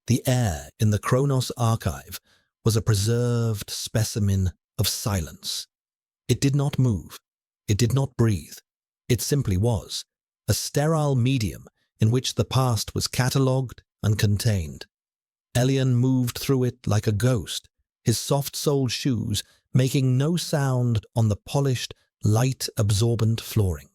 The air in the Kronos archive was a preserved specimen of silence. It did not move. It did not breathe. It simply was, a sterile medium in which the past was catalogued and contained. Elian moved through it like a ghost, his soft-soled shoes making no sound on the polished, light-absorbent flooring.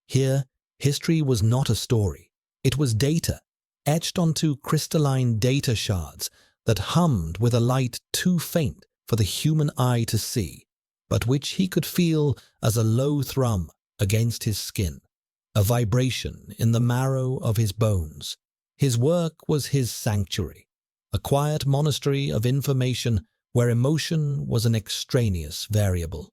Here, history was not a story. It was data, etched onto crystalline data shards that hummed with a light too faint for the human eye to see, but which he could feel as a low thrum against his skin, a vibration in the marrow of his bones. His work was his sanctuary, a quiet monastery of information where emotion was an extraneous variable.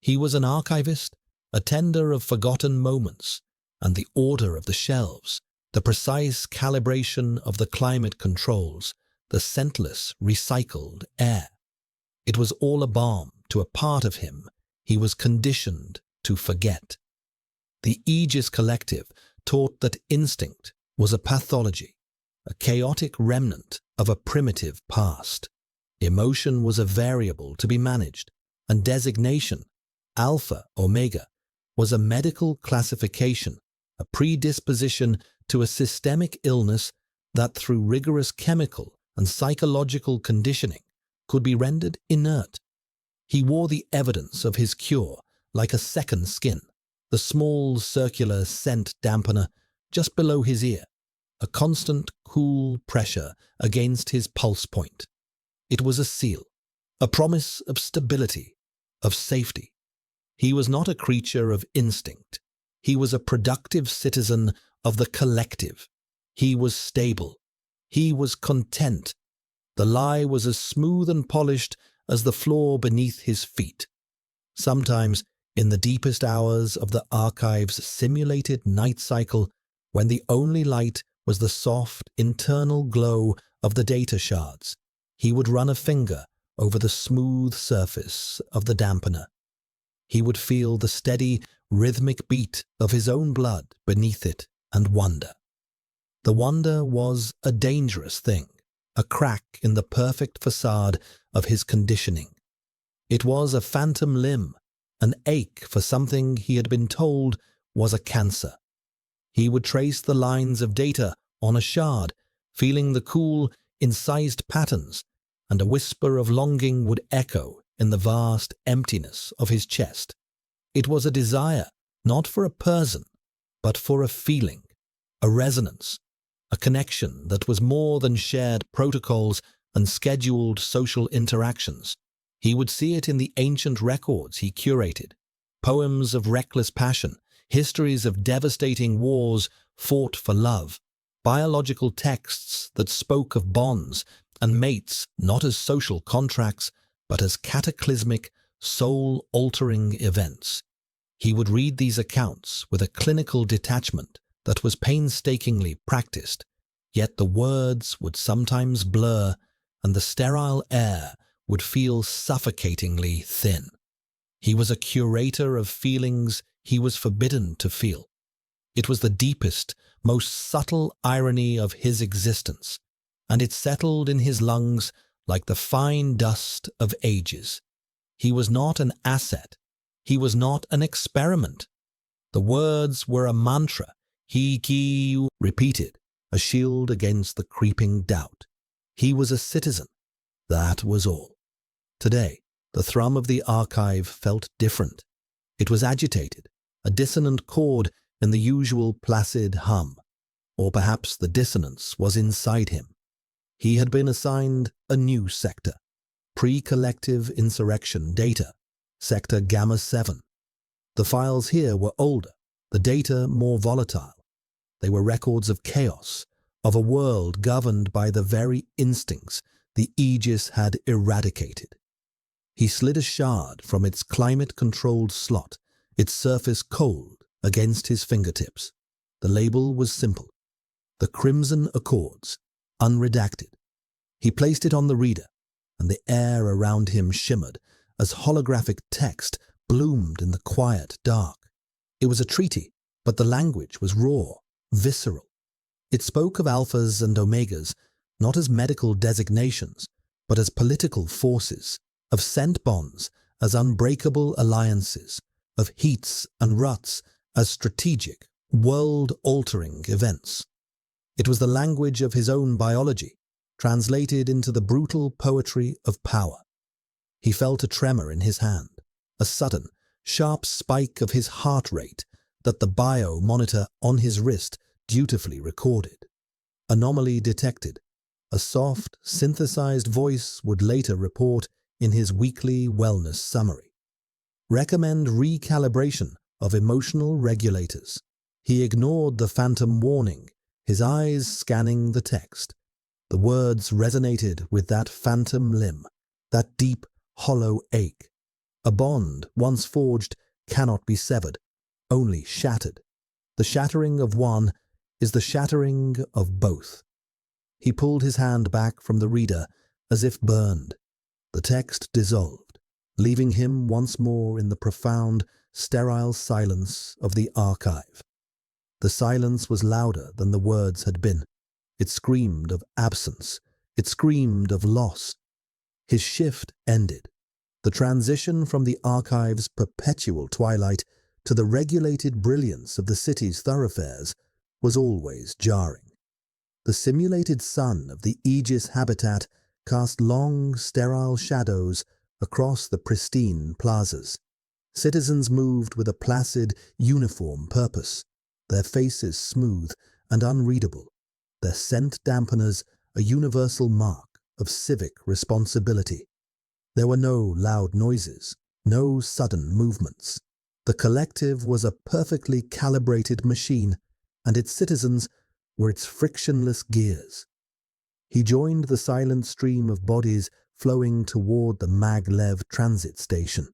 He was an archivist, a tender of forgotten moments, and the order of the shelves, the precise calibration of the climate controls, the scentless, recycled air. It was all a balm to a part of him he was conditioned to forget. The Aegis Collective taught that instinct was a pathology, a chaotic remnant of a primitive past. Emotion was a variable to be managed, and designation, alpha, omega, was a medical classification, a predisposition to a systemic illness that through rigorous chemical and psychological conditioning could be rendered inert. He wore the evidence of his cure like a second skin, the small circular scent dampener just below his ear, a constant cool pressure against his pulse point. It was a seal, a promise of stability, of safety. He was not a creature of instinct. He was a productive citizen of the collective. He was stable. He was content. The lie was as smooth and polished as the floor beneath his feet. Sometimes, in the deepest hours of the archive's simulated night cycle, when the only light was the soft, internal glow of the data shards, he would run a finger over the smooth surface of the dampener. He would feel the steady, rhythmic beat of his own blood beneath it and wonder. The wonder was a dangerous thing, a crack in the perfect facade of his conditioning. It was a phantom limb, an ache for something he had been told was a cancer. He would trace the lines of data on a shard, feeling the cool, incised patterns, and a whisper of longing would echo in the vast emptiness of his chest. It was a desire, not for a person, but for a feeling, a resonance, a connection that was more than shared protocols and scheduled social interactions. He would see it in the ancient records he curated, poems of reckless passion, histories of devastating wars fought for love, biological texts that spoke of bonds and mates not as social contracts, but as cataclysmic, soul-altering events. He would read these accounts with a clinical detachment that was painstakingly practiced, yet the words would sometimes blur and the sterile air would feel suffocatingly thin. He was a curator of feelings he was forbidden to feel. It was the deepest, most subtle irony of his existence, and it settled in his lungs like the fine dust of ages. He was not an asset. He was not an experiment. The words were a mantra he repeated, a shield against the creeping doubt. He was a citizen. That was all. Today, the thrum of the archive felt different. It was agitated, a dissonant chord in the usual placid hum. Or perhaps the dissonance was inside him. He had been assigned a new sector, pre-collective insurrection data, Sector Gamma 7. The files here were older, the data more volatile. They were records of chaos, of a world governed by the very instincts the Aegis had eradicated. He slid a shard from its climate-controlled slot, its surface cold against his fingertips. The label was simple. The Crimson Accords, unredacted. He placed it on the reader, and the air around him shimmered as holographic text bloomed in the quiet dark. It was a treaty, but the language was raw, visceral. It spoke of alphas and omegas, not as medical designations, but as political forces, of scent bonds as unbreakable alliances, of heats and ruts as strategic, world-altering events. It was the language of his own biology, translated into the brutal poetry of power. He felt a tremor in his hand, a sudden, sharp spike of his heart rate that the bio-monitor on his wrist dutifully recorded. Anomaly detected. A soft, synthesized voice would later report in his weekly wellness summary. Recommend recalibration of emotional regulators. He ignored the phantom warning, his eyes scanning the text. The words resonated with that phantom limb, that deep, hollow ache. A bond, once forged, cannot be severed, only shattered. The shattering of one is the shattering of both. He pulled his hand back from the reader as if burned. The text dissolved, leaving him once more in the profound, sterile silence of the archive. The silence was louder than the words had been. It screamed of absence. It screamed of loss. His shift ended. The transition from the archive's perpetual twilight to the regulated brilliance of the city's thoroughfares was always jarring. The simulated sun of the Aegis habitat cast long, sterile shadows across the pristine plazas. Citizens moved with a placid, uniform purpose, their faces smooth and unreadable, their scent dampeners a universal mark of civic responsibility. There were no loud noises, no sudden movements. The collective was a perfectly calibrated machine, and its citizens were its frictionless gears. He joined the silent stream of bodies flowing toward the Maglev transit station,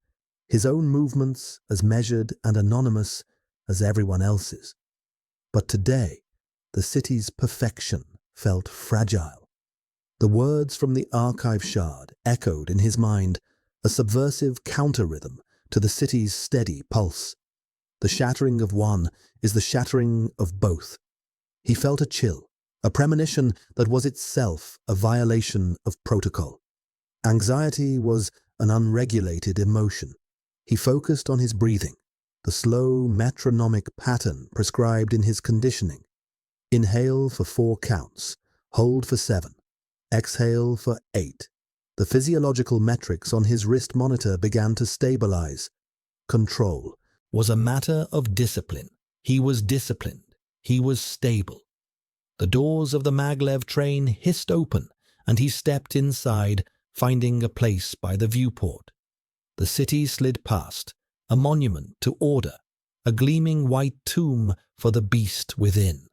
his own movements as measured and anonymous as everyone else's. But today, the city's perfection felt fragile. The words from the archive shard echoed in his mind, a subversive counter-rhythm to the city's steady pulse. The shattering of one is the shattering of both. He felt a chill, a premonition that was itself a violation of protocol. Anxiety was an unregulated emotion. He focused on his breathing, the slow metronomic pattern prescribed in his conditioning. Inhale for 4 counts, hold for 7, exhale for 8. The physiological metrics on his wrist monitor began to stabilize. Control was a matter of discipline. He was disciplined. He was stable. The doors of the Maglev train hissed open, and he stepped inside, finding a place by the viewport. The city slid past, a monument to order, a gleaming white tomb for the beast within.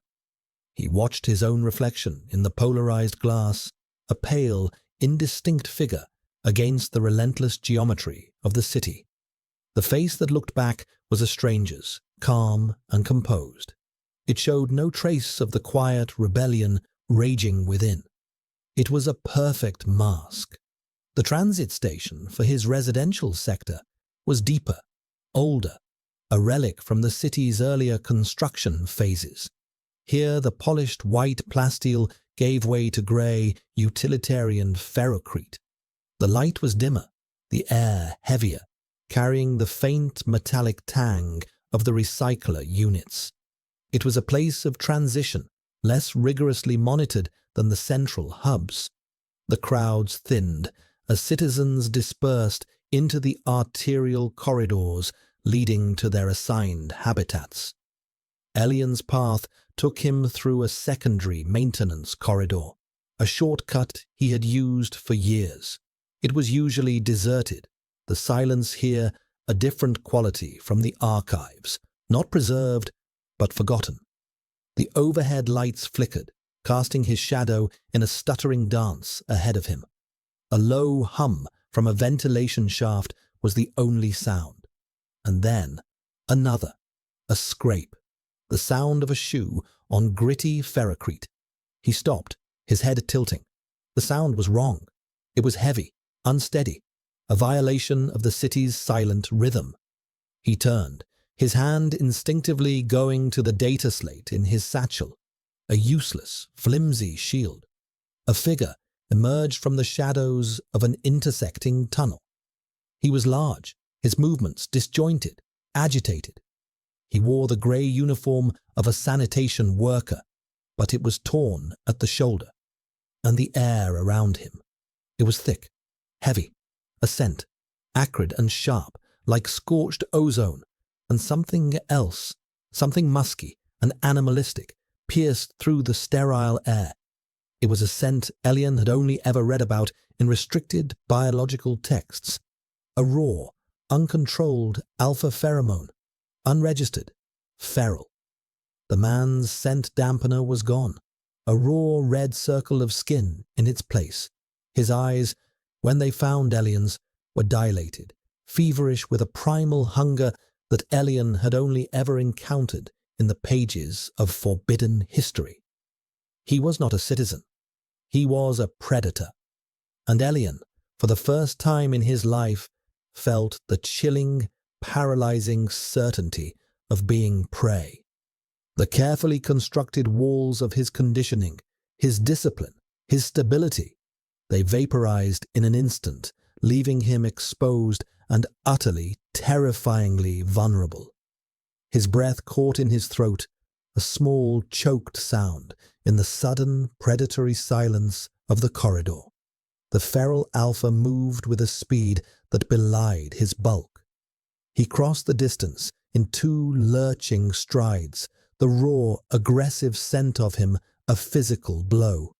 He watched his own reflection in the polarized glass, a pale, indistinct figure against the relentless geometry of the city. The face that looked back was a stranger's, calm and composed. It showed no trace of the quiet rebellion raging within. It was a perfect mask. The transit station for his residential sector was deeper, older, a relic from the city's earlier construction phases. Here the polished white plasteel gave way to grey, utilitarian ferrocrete. The light was dimmer, the air heavier, carrying the faint metallic tang of the recycler units. It was a place of transition, less rigorously monitored than the central hubs. The crowds thinned as citizens dispersed into the arterial corridors leading to their assigned habitats. Elian's path took him through a secondary maintenance corridor, a shortcut he had used for years. It was usually deserted, the silence here a different quality from the archives, not preserved, but forgotten. The overhead lights flickered, casting his shadow in a stuttering dance ahead of him. A low hum from a ventilation shaft was the only sound. And then, another, a scrape, the sound of a shoe on gritty ferrocrete. He stopped, his head tilting. The sound was wrong. It was heavy, unsteady, a violation of the city's silent rhythm. He turned, his hand instinctively going to the data slate in his satchel, a useless, flimsy shield. A figure emerged from the shadows of an intersecting tunnel. He was large, his movements disjointed, agitated. He wore the grey uniform of a sanitation worker, but it was torn at the shoulder, and the air around him. It was thick, heavy, a scent, acrid and sharp, like scorched ozone, and something else, something musky and animalistic, pierced through the sterile air. It was a scent Elian had only ever read about in restricted biological texts. A raw, uncontrolled alpha pheromone, unregistered, feral. The man's scent dampener was gone, a raw red circle of skin in its place. His eyes, when they found Elian's, were dilated, feverish with a primal hunger that Elian had only ever encountered in the pages of forbidden history. He was not a citizen. He was a predator. And Elian, for the first time in his life, felt the chilling, paralyzing certainty of being prey. The carefully constructed walls of his conditioning, his discipline, his stability, they vaporized in an instant, leaving him exposed and utterly, terrifyingly vulnerable. His breath caught in his throat, a small, choked sound in the sudden, predatory silence of the corridor. The feral alpha moved with a speed that belied his bulk. He crossed the distance in 2 lurching strides, the raw, aggressive scent of him a physical blow.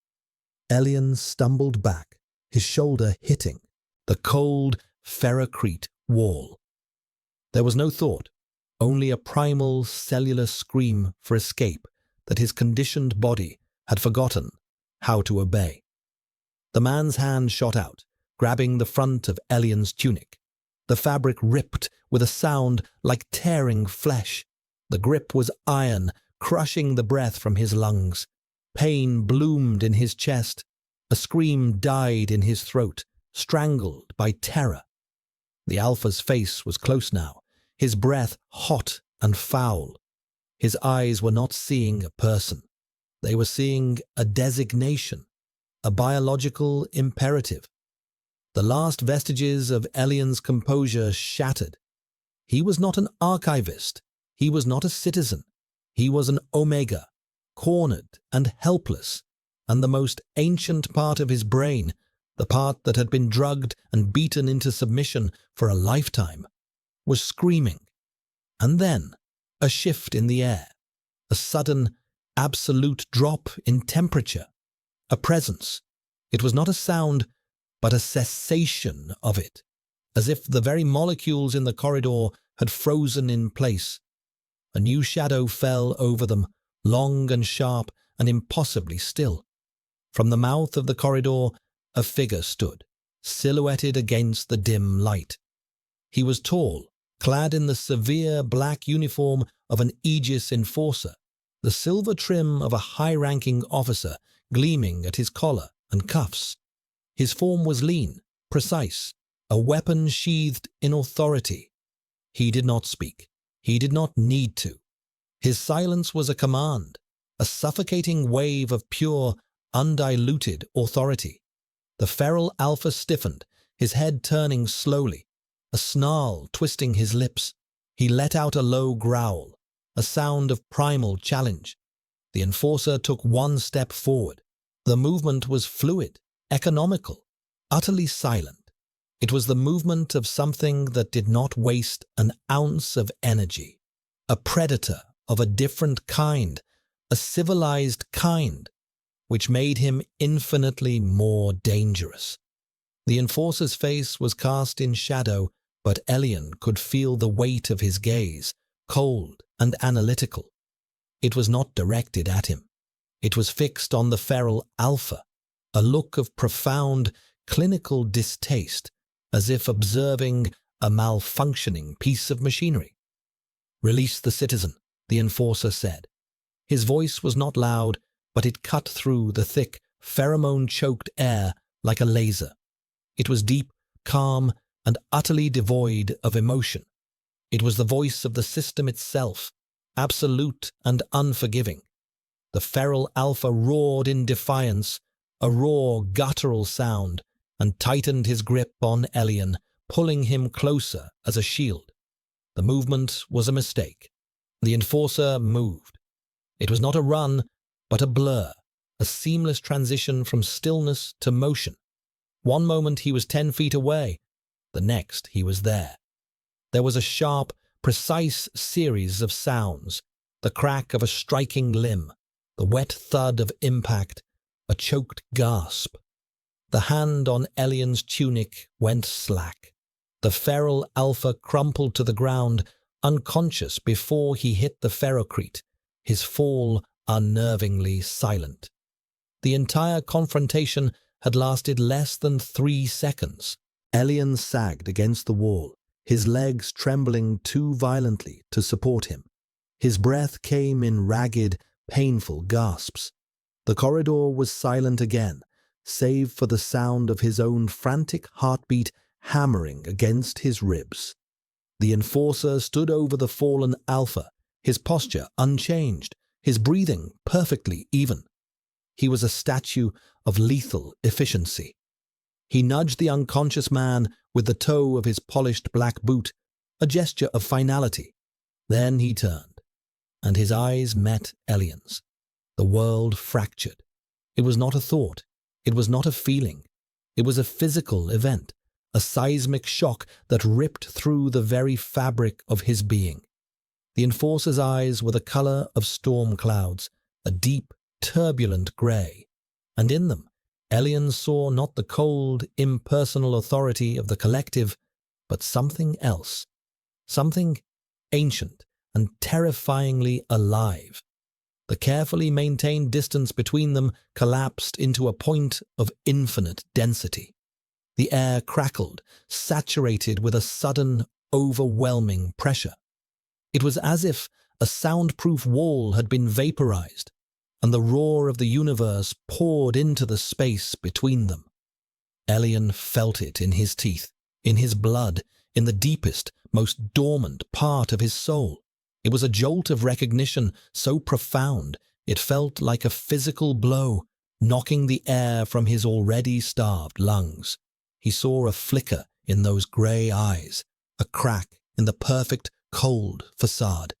Elian stumbled back, his shoulder hitting the cold, ferrocrete wall. There was no thought, only a primal cellular scream for escape that his conditioned body had forgotten how to obey. The man's hand shot out, grabbing the front of Elian's tunic. The fabric ripped with a sound like tearing flesh. The grip was iron, crushing the breath from his lungs. Pain bloomed in his chest. A scream died in his throat, strangled by terror. The alpha's face was close now, his breath hot and foul. His eyes were not seeing a person. They were seeing a designation, a biological imperative. The last vestiges of Elian's composure shattered. He was not an archivist. He was not a citizen. He was an Omega, cornered and helpless, and the most ancient part of his brain, the part that had been drugged and beaten into submission for a lifetime, was screaming. And then, a shift in the air, a sudden, absolute drop in temperature, a presence. It was not a sound, but a cessation of it, as if the very molecules in the corridor had frozen in place. A new shadow fell over them, long and sharp and impossibly still. From the mouth of the corridor, a figure stood, silhouetted against the dim light. He was tall, clad in the severe black uniform of an Aegis enforcer, the silver trim of a high-ranking officer gleaming at his collar and cuffs. His form was lean, precise, a weapon sheathed in authority. He did not speak. He did not need to. His silence was a command, a suffocating wave of pure, undiluted authority. The feral alpha stiffened, his head turning slowly, a snarl twisting his lips. He let out a low growl, a sound of primal challenge. The enforcer took one step forward. The movement was fluid, economical, utterly silent. It was the movement of something that did not waste an ounce of energy. A predator of a different kind, a civilized kind, which made him infinitely more dangerous. The enforcer's face was cast in shadow, but Elian could feel the weight of his gaze, cold and analytical. It was not directed at him. It was fixed on the feral alpha, a look of profound, clinical distaste, as if observing a malfunctioning piece of machinery. "Release the citizen," the enforcer said. His voice was not loud, but it cut through the thick, pheromone-choked air like a laser. It was deep, calm, and utterly devoid of emotion. It was the voice of the system itself, absolute and unforgiving. The feral alpha roared in defiance, a raw, guttural sound, and tightened his grip on Elian, pulling him closer as a shield. The movement was a mistake. The enforcer moved. It was not a run, but a blur, a seamless transition from stillness to motion. One moment he was 10 feet away, the next he was there. There was a sharp, precise series of sounds, the crack of a striking limb, the wet thud of impact, a choked gasp. The hand on Elian's tunic went slack. The feral alpha crumpled to the ground, unconscious before he hit the ferocrete, his fall unnervingly silent. The entire confrontation had lasted less than 3 seconds. Elian sagged against the wall, his legs trembling too violently to support him. His breath came in ragged, painful gasps. The corridor was silent again, save for the sound of his own frantic heartbeat hammering against his ribs. The enforcer stood over the fallen alpha, his posture unchanged, his breathing perfectly even. He was a statue of lethal efficiency. He nudged the unconscious man with the toe of his polished black boot, a gesture of finality. Then he turned, and his eyes met Elian's. The world fractured. It was not a thought. It was not a feeling. It was a physical event, a seismic shock that ripped through the very fabric of his being. The enforcer's eyes were the color of storm clouds, a deep, turbulent gray, and in them, Elian saw not the cold, impersonal authority of the collective, but something else, something ancient and terrifyingly alive. The carefully maintained distance between them collapsed into a point of infinite density. The air crackled, saturated with a sudden, overwhelming pressure. It was as if a soundproof wall had been vaporized, and the roar of the universe poured into the space between them. Elian felt it in his teeth, in his blood, in the deepest, most dormant part of his soul. It was a jolt of recognition so profound it felt like a physical blow, knocking the air from his already starved lungs. He saw a flicker in those grey eyes, a crack in the perfect, cold facade.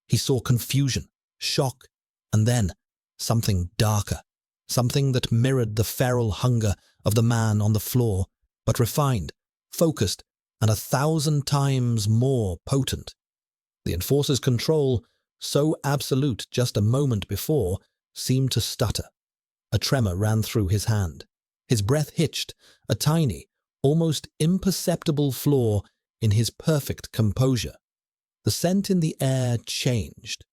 He saw confusion, shock, and then something darker, something that mirrored the feral hunger of the man on the floor, but refined, focused, and 1,000 times more potent. The enforcer's control, so absolute just a moment before, seemed to stutter. A tremor ran through his hand. His breath hitched, a tiny, almost imperceptible flaw in his perfect composure. The scent in the air changed.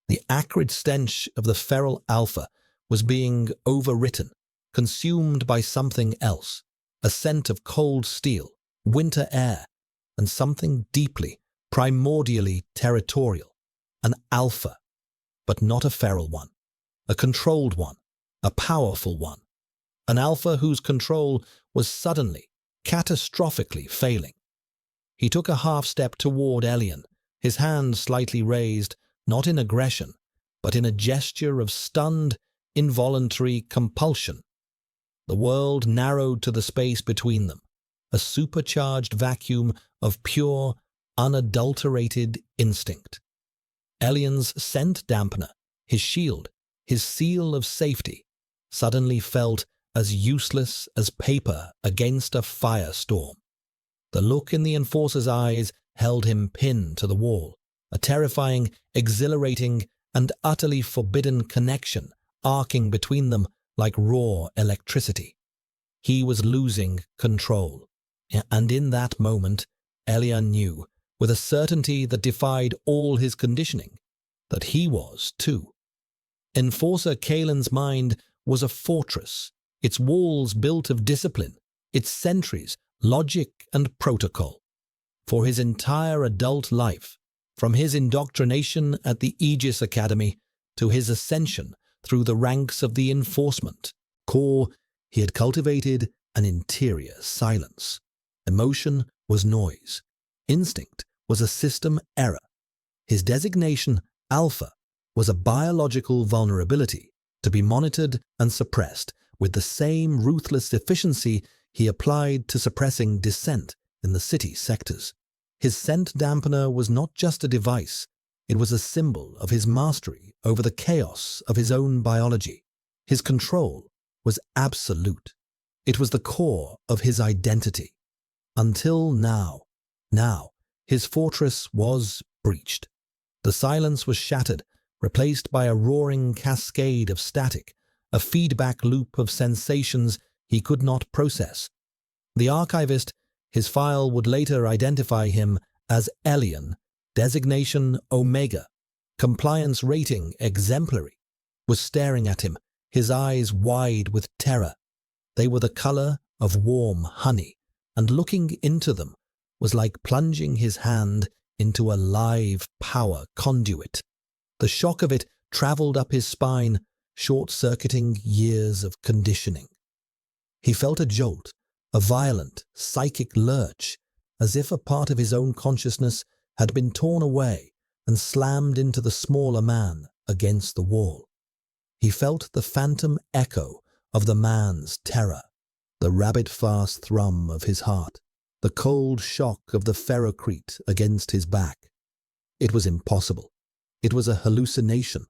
The acrid stench of the feral alpha was being overwritten, consumed by something else, a scent of cold steel, winter air, and something deeply, primordially territorial, an alpha, but not a feral one, a controlled one, a powerful one, an alpha whose control was suddenly, catastrophically failing. He took a half-step toward Elian, his hand slightly raised, not in aggression, but in a gesture of stunned, involuntary compulsion. The world narrowed to the space between them, a supercharged vacuum of pure, unadulterated instinct. Elian's scent dampener, his shield, his seal of safety, suddenly felt as useless as paper against a firestorm. The look in the enforcer's eyes held him pinned to the wall, a terrifying, exhilarating, and utterly forbidden connection arcing between them like raw electricity. He was losing control, and in that moment, Elian knew, with a certainty that defied all his conditioning, that he was too. Enforcer Kalen's mind was a fortress, its walls built of discipline, its sentries, logic, and protocol. For his entire adult life, from his indoctrination at the Aegis Academy to his ascension through the ranks of the enforcement corps, he had cultivated an interior silence. Emotion was noise. Instinct was a system error. His designation, Alpha, was a biological vulnerability to be monitored and suppressed with the same ruthless efficiency he applied to suppressing dissent in the city sectors. His scent dampener was not just a device, it was a symbol of his mastery over the chaos of his own biology. His control was absolute. It was the core of his identity. Until now. Now, his fortress was breached. The silence was shattered, replaced by a roaring cascade of static, a feedback loop of sensations he could not process. The archivist, his file would later identify him as Alien, designation Omega, compliance rating exemplary, was staring at him, his eyes wide with terror. They were the color of warm honey, and looking into them was like plunging his hand into a live power conduit. The shock of it traveled up his spine, short-circuiting years of conditioning. He felt a jolt, a violent, psychic lurch, as if a part of his own consciousness had been torn away and slammed into the smaller man against the wall. He felt the phantom echo of the man's terror, the rabbit-fast thrum of his heart, the cold shock of the ferrocrete against his back. It was impossible. It was a hallucination,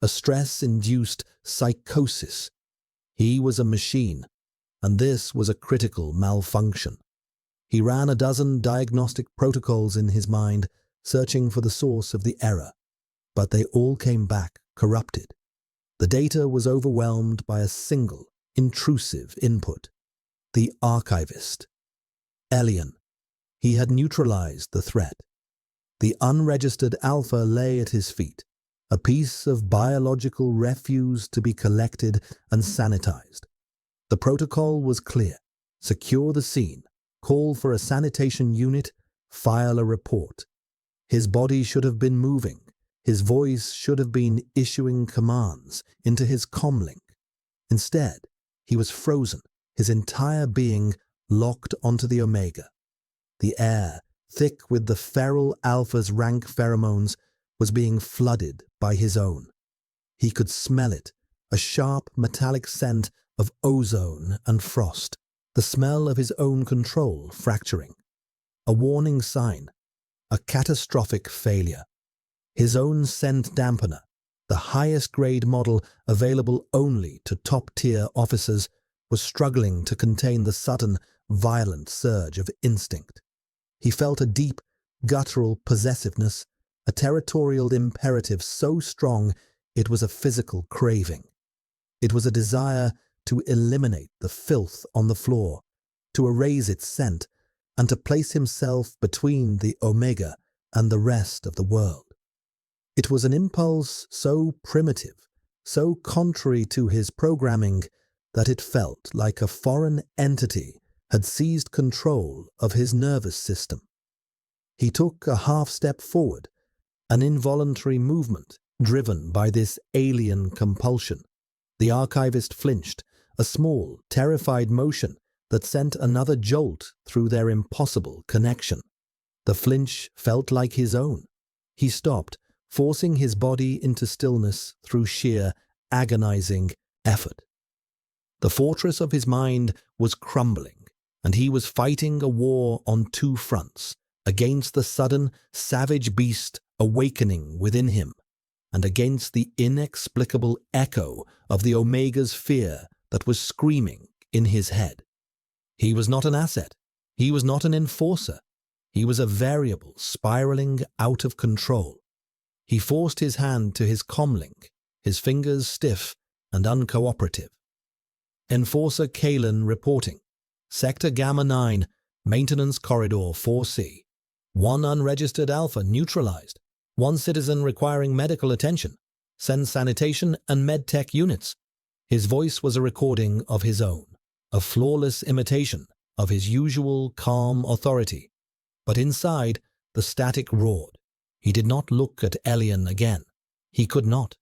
a stress-induced psychosis. He was a machine, and this was a critical malfunction. He ran a dozen diagnostic protocols in his mind, searching for the source of the error, but they all came back corrupted. The data was overwhelmed by a single, intrusive input: the archivist. Alien. He had neutralized the threat. The unregistered alpha lay at his feet, a piece of biological refuse to be collected and sanitized. The protocol was clear: secure the scene, call for a sanitation unit, file a report. His body should have been moving. His voice should have been issuing commands into his comlink. Instead, he was frozen, his entire being locked onto the Omega. The air, thick with the feral alpha's rank pheromones, was being flooded by his own. He could smell it, a sharp metallic scent of ozone and frost, the smell of his own control fracturing. A warning sign, a catastrophic failure. His own scent dampener, the highest grade model available only to top-tier officers, was struggling to contain the sudden, violent surge of instinct. He felt a deep, guttural possessiveness, a territorial imperative so strong it was a physical craving. It was a desire to eliminate the filth on the floor, to erase its scent, and to place himself between the Omega and the rest of the world. It was an impulse so primitive, so contrary to his programming, that it felt like a foreign entity had seized control of his nervous system. He took a half-step forward, an involuntary movement driven by this alien compulsion. The archivist flinched, a small, terrified motion that sent another jolt through their impossible connection. The flinch felt like his own. He stopped, forcing his body into stillness through sheer, agonizing effort. The fortress of his mind was crumbling, and he was fighting a war on two fronts, against the sudden, savage beast awakening within him, and against the inexplicable echo of the Omega's fear that was screaming in his head. He was not an asset. He was not an enforcer. He was a variable spiraling out of control. He forced his hand to his comlink, his fingers stiff and uncooperative. Enforcer Kalen reporting. Sector Gamma 9, Maintenance Corridor 4C. 1 unregistered alpha neutralized. 1 citizen requiring medical attention. Send sanitation and medtech units. His voice was a recording of his own, a flawless imitation of his usual calm authority. But inside, the static roared. He did not look at Elian again. He could not.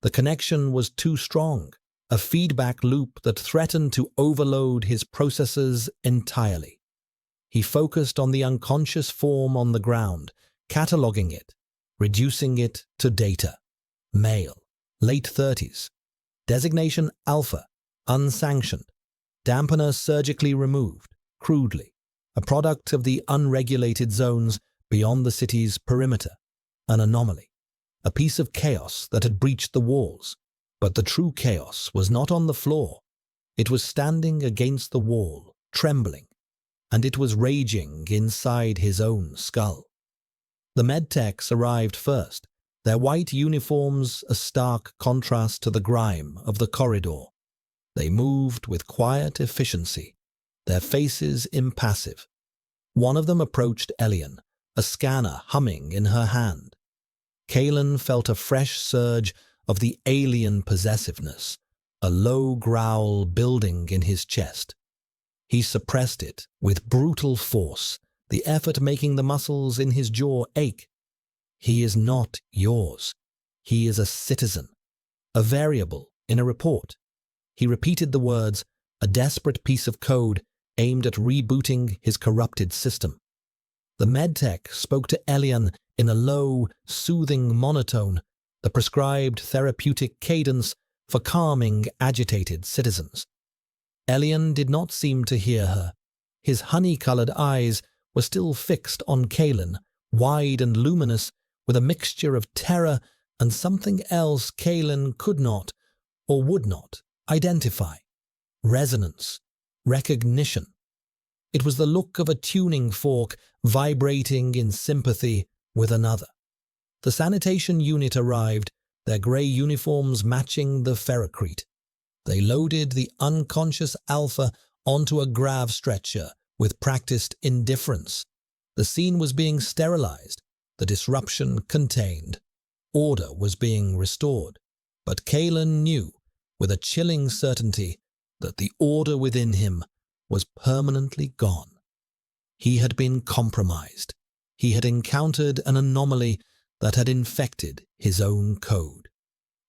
The connection was too strong, a feedback loop that threatened to overload his processors entirely. He focused on the unconscious form on the ground, cataloging it, reducing it to data. Male, late 30s. Designation Alpha, unsanctioned, dampener surgically removed, crudely, a product of the unregulated zones beyond the city's perimeter, an anomaly, a piece of chaos that had breached the walls. But the true chaos was not on the floor. It was standing against the wall, trembling, and it was raging inside his own skull. The medtechs arrived first, their white uniforms a stark contrast to the grime of the corridor. They moved with quiet efficiency, their faces impassive. One of them approached Elian, a scanner humming in her hand. Kalen felt a fresh surge of the alien possessiveness, a low growl building in his chest. He suppressed it with brutal force, the effort making the muscles in his jaw ache. He is not yours. He is a citizen, a variable in a report. He repeated the words, a desperate piece of code aimed at rebooting his corrupted system. The medtech spoke to Elian in a low, soothing monotone, the prescribed therapeutic cadence for calming agitated citizens. Elian did not seem to hear her. His honey-colored eyes were still fixed on Kalen, wide and luminous, with a mixture of terror and something else Kalen could not, or would not, identify. Resonance. Recognition. It was the look of a tuning fork vibrating in sympathy with another. The sanitation unit arrived, their grey uniforms matching the ferrocrete. They loaded the unconscious Alpha onto a grav stretcher with practiced indifference. The scene was being sterilized, the disruption contained. Order was being restored. But Kalen knew, with a chilling certainty, that the order within him was permanently gone. He had been compromised. He had encountered an anomaly that had infected his own code.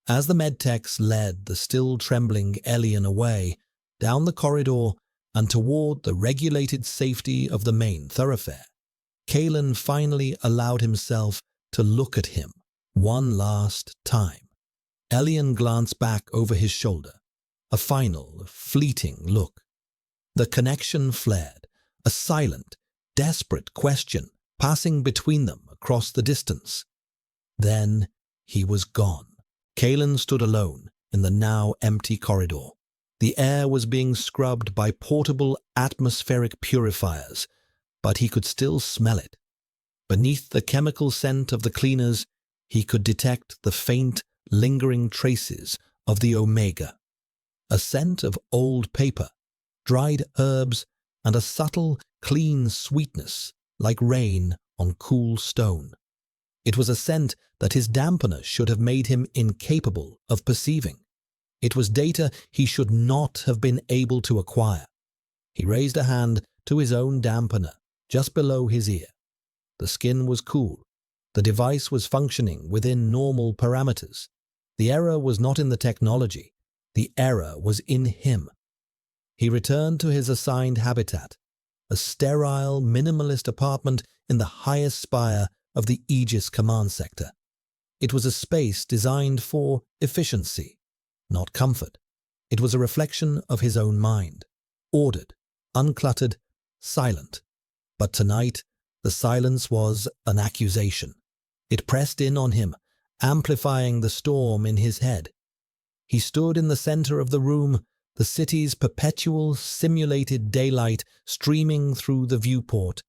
As the medtechs led the still trembling Elian away, down the corridor and toward the regulated safety of the main thoroughfare, Kalen finally allowed himself to look at him one last time. Elian glanced back over his shoulder, a final, fleeting look. The connection flared, a silent, desperate question passing between them across the distance. Then he was gone. Kalen stood alone in the now empty corridor. The air was being scrubbed by portable atmospheric purifiers, but he could still smell it. Beneath the chemical scent of the cleaners, he could detect the faint, lingering traces of the Omega. A scent of old paper, dried herbs, and a subtle, clean sweetness like rain on cool stone. It was a scent that his dampener should have made him incapable of perceiving. It was data he should not have been able to acquire. He raised a hand to his own dampener, just below his ear. The skin was cool. The device was functioning within normal parameters. The error was not in the technology. The error was in him. He returned to his assigned habitat, a sterile, minimalist apartment in the highest spire of the Aegis command sector. It was a space designed for efficiency, not comfort. It was a reflection of his own mind, ordered, uncluttered, silent. But tonight, the silence was an accusation. It pressed in on him, amplifying the storm in his head. He stood in the center of the room, the city's perpetual simulated daylight streaming through the viewport,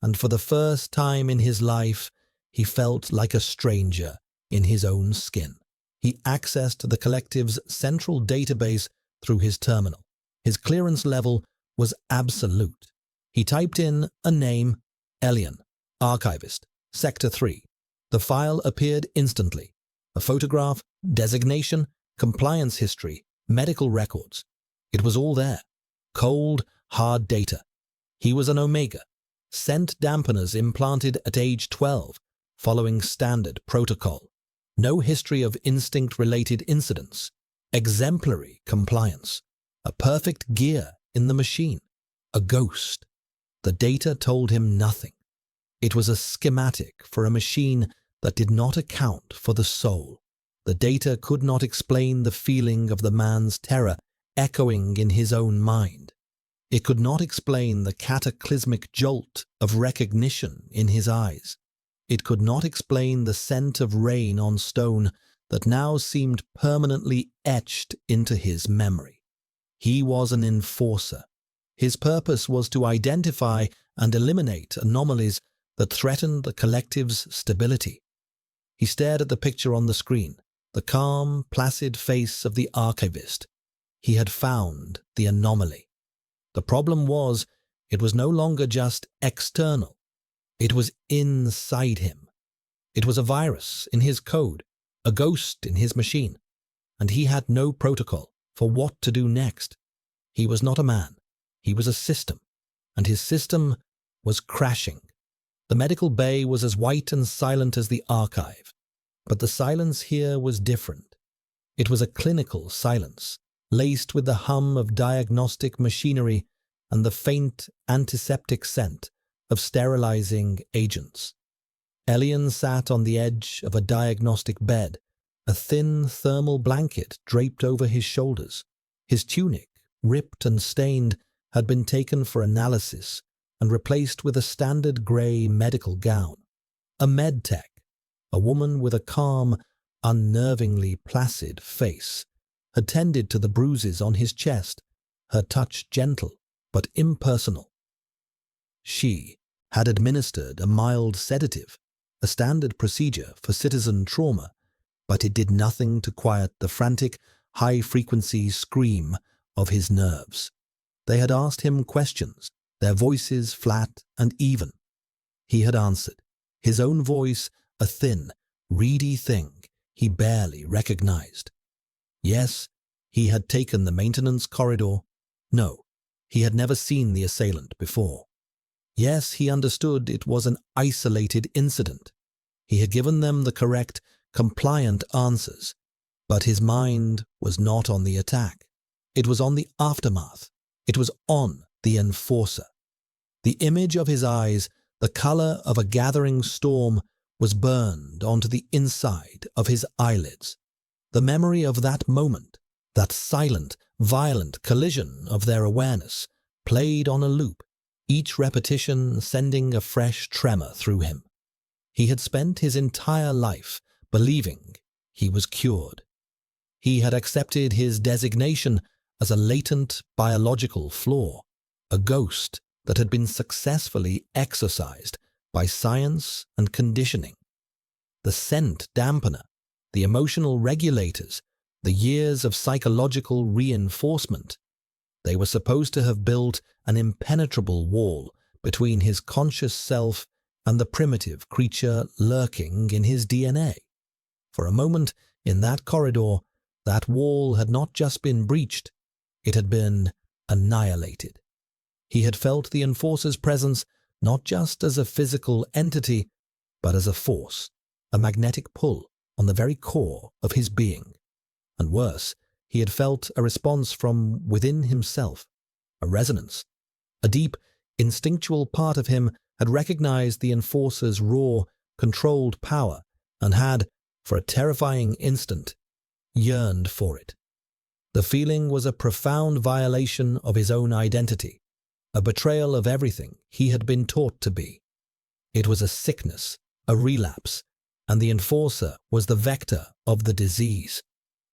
and for the first time in his life, he felt like a stranger in his own skin. He accessed the collective's central database through his terminal. His clearance level was absolute. He typed in a name, Elian, archivist, Sector 3. The file appeared instantly. A photograph, designation, compliance history, medical records. It was all there. Cold, hard data. He was an Omega. Scent dampeners implanted at age 12, following standard protocol. No history of instinct-related incidents. Exemplary compliance. A perfect gear in the machine. A ghost. The data told him nothing. It was a schematic for a machine that did not account for the soul. The data could not explain the feeling of the man's terror echoing in his own mind. It could not explain the cataclysmic jolt of recognition in his eyes. It could not explain the scent of rain on stone that now seemed permanently etched into his memory. He was an enforcer. His purpose was to identify and eliminate anomalies that threatened the collective's stability. He stared at the picture on the screen, the calm, placid face of the archivist. He had found the anomaly. The problem was, it was no longer just external. It was inside him. It was a virus in his code, a ghost in his machine, and he had no protocol for what to do next. He was not a man. He was a system, and his system was crashing. The medical bay was as white and silent as the archive, but the silence here was different. It was a clinical silence, laced with the hum of diagnostic machinery and the faint antiseptic scent of sterilizing agents. Elian sat on the edge of a diagnostic bed, a thin thermal blanket draped over his shoulders. His tunic, ripped and stained, had been taken for analysis and replaced with a standard grey medical gown. A medtech, a woman with a calm, unnervingly placid face, had tended to the bruises on his chest, her touch gentle but impersonal. She had administered a mild sedative, a standard procedure for citizen trauma, but it did nothing to quiet the frantic, high-frequency scream of his nerves. They had asked him questions, their voices flat and even. He had answered, his own voice a thin, reedy thing he barely recognized. Yes, he had taken the maintenance corridor. No, he had never seen the assailant before. Yes, he understood it was an isolated incident. He had given them the correct, compliant answers, but his mind was not on the attack. It was on the aftermath. It was on the enforcer. The image of his eyes, the color of a gathering storm, was burned onto the inside of his eyelids. The memory of that moment, that silent, violent collision of their awareness, played on a loop, each repetition sending a fresh tremor through him. He had spent his entire life believing he was cured. He had accepted his designation as a latent biological flaw, a ghost that had been successfully exorcised by science and conditioning. The scent dampener, the emotional regulators, the years of psychological reinforcement. They were supposed to have built an impenetrable wall between his conscious self and the primitive creature lurking in his DNA. For a moment, in that corridor, that wall had not just been breached, it had been annihilated. He had felt the enforcer's presence not just as a physical entity, but as a force, a magnetic pull on the very core of his being. And worse, he had felt a response from within himself, a resonance. A deep, instinctual part of him had recognized the enforcer's raw, controlled power and had, for a terrifying instant, yearned for it. The feeling was a profound violation of his own identity, a betrayal of everything he had been taught to be. It was a sickness, a relapse, and the enforcer was the vector of the disease.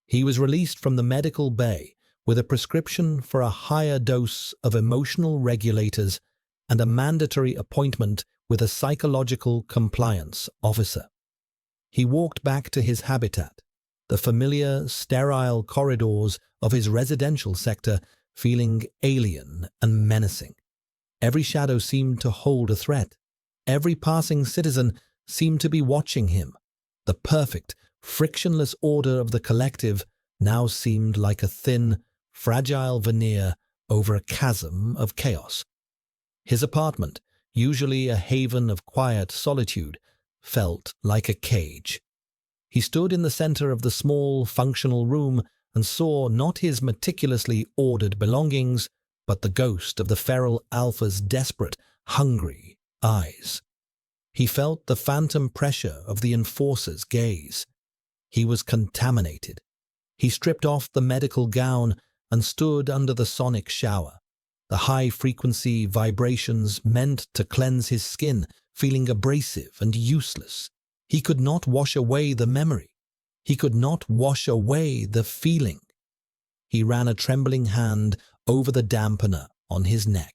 He was released from the medical bay with a prescription for a higher dose of emotional regulators and a mandatory appointment with a psychological compliance officer. He walked back to his habitat, the familiar, sterile corridors of his residential sector, feeling alien and menacing. Every shadow seemed to hold a threat. Every passing citizen seemed to be watching him. The perfect, frictionless order of the collective now seemed like a thin, fragile veneer over a chasm of chaos. His apartment, usually a haven of quiet solitude, felt like a cage. He stood in the center of the small, functional room and saw not his meticulously ordered belongings, but the ghost of the feral alpha's desperate, hungry eyes. He felt the phantom pressure of the enforcer's gaze. He was contaminated. He stripped off the medical gown and stood under the sonic shower. The high-frequency vibrations meant to cleanse his skin, feeling abrasive and useless. He could not wash away the memory. He could not wash away the feeling. He ran a trembling hand over the dampener on his neck.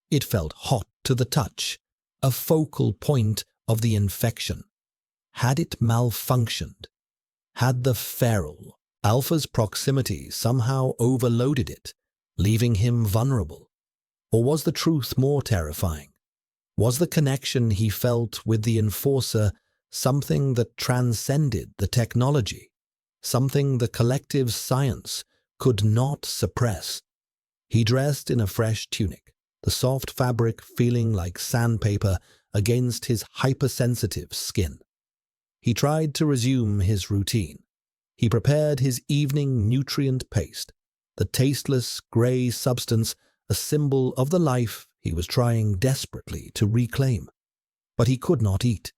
It felt hot to the touch, a focal point of the infection. Had it malfunctioned? Had the feral alpha's proximity somehow overloaded it, leaving him vulnerable? Or was the truth more terrifying? Was the connection he felt with the enforcer something that transcended the technology, something the collective science could not suppress? He dressed in a fresh tunic, the soft fabric feeling like sandpaper against his hypersensitive skin. He tried to resume his routine. He prepared his evening nutrient paste, the tasteless grey substance, a symbol of the life he was trying desperately to reclaim. But he could not eat.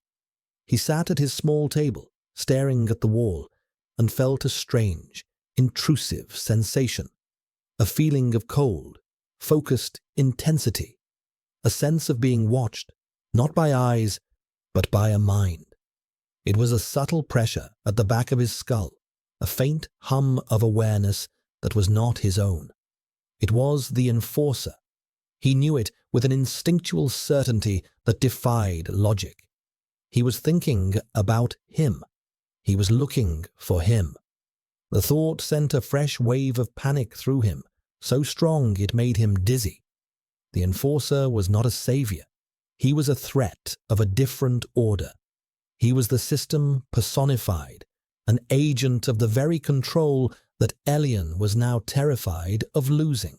He sat at his small table, staring at the wall, and felt a strange, intrusive sensation, a feeling of cold, focused intensity, a sense of being watched, not by eyes, but by a mind. It was a subtle pressure at the back of his skull, a faint hum of awareness that was not his own. It was the enforcer. He knew it with an instinctual certainty that defied logic. He was thinking about him. He was looking for him. The thought sent a fresh wave of panic through him, so strong it made him dizzy. The enforcer was not a savior. He was a threat of a different order. He was the system personified, an agent of the very control that Elian was now terrified of losing.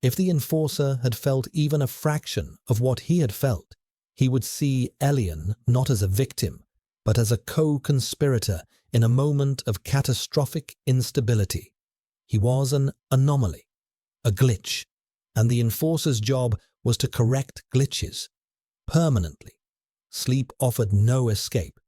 If the enforcer had felt even a fraction of what he had felt, he would see Elian not as a victim, but as a co-conspirator in a moment of catastrophic instability. He was an anomaly, a glitch, and the enforcer's job was to correct glitches permanently. Sleep offered no escape.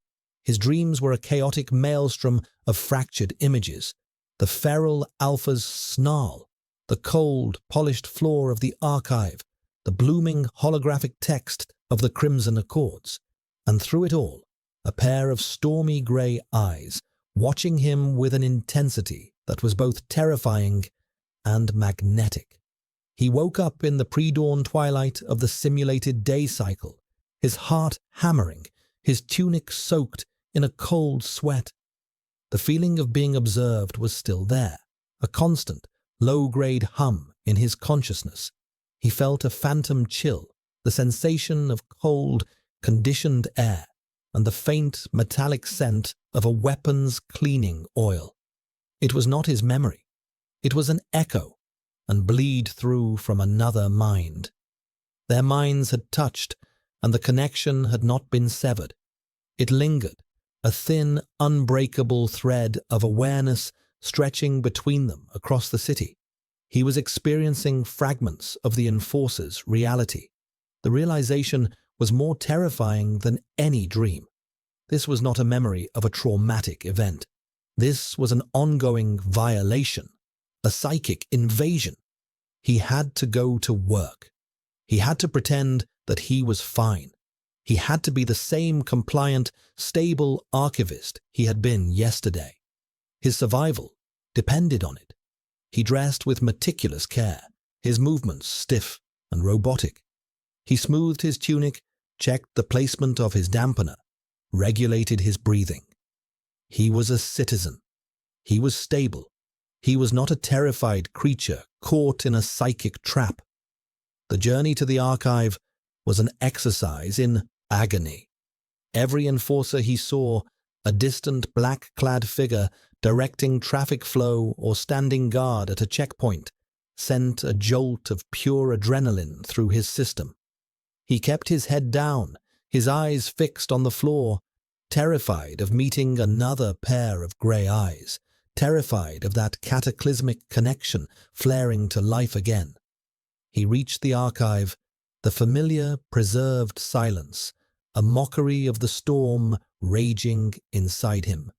His dreams were a chaotic maelstrom of fractured images. The feral alpha's snarl, the cold, polished floor of the archive, the blooming holographic text of the Crimson Accords, and through it all, a pair of stormy grey eyes, watching him with an intensity that was both terrifying and magnetic. He woke up in the pre-dawn twilight of the simulated day cycle, his heart hammering, his tunic soaked in a cold sweat. The feeling of being observed was still there, a constant, low-grade hum in his consciousness. He felt a phantom chill, the sensation of cold, conditioned air, and the faint, metallic scent of a weapons cleaning oil. It was not his memory. It was an echo, and bleed through from another mind. Their minds had touched, and the connection had not been severed. It lingered, a thin, unbreakable thread of awareness stretching between them across the city. He was experiencing fragments of the enforcer's reality. The realization was more terrifying than any dream. This was not a memory of a traumatic event. This was an ongoing violation, a psychic invasion. He had to go to work. He had to pretend that he was fine. He had to be the same compliant, stable archivist he had been yesterday. His survival depended on it. He dressed with meticulous care, his movements stiff and robotic. He smoothed his tunic, checked the placement of his dampener, regulated his breathing. He was a citizen. He was stable. He was not a terrified creature caught in a psychic trap. The journey to the archive was an exercise in agony. Every enforcer he saw, a distant black-clad figure directing traffic flow or standing guard at a checkpoint, sent a jolt of pure adrenaline through his system. He kept his head down, his eyes fixed on the floor, terrified of meeting another pair of grey eyes, terrified of that cataclysmic connection flaring to life again. He reached the archive, the familiar, preserved silence, a mockery of the storm raging inside him.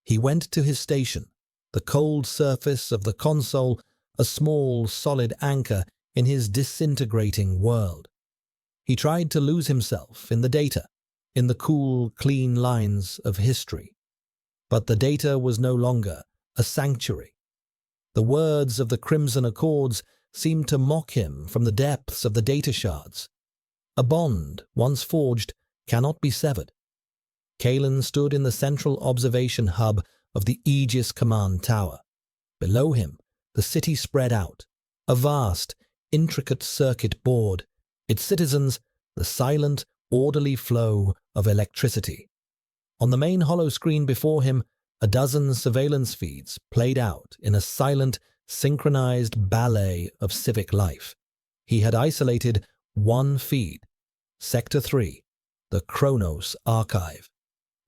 He went to his station, the cold surface of the console a small, solid anchor in his disintegrating world. He tried to lose himself in the data, in the cool, clean lines of history. But the data was no longer a sanctuary. The words of the Crimson Accords seemed to mock him from the depths of the data shards. A bond, once forged, cannot be severed. Kalen stood in the central observation hub of the Aegis Command Tower. Below him, the city spread out, a vast, intricate circuit board, its citizens the silent, orderly flow of electricity. On the main holoscreen before him, a dozen surveillance feeds played out in a silent, synchronized ballet of civic life. He had isolated one feed, Sector 3, the Kronos Archive.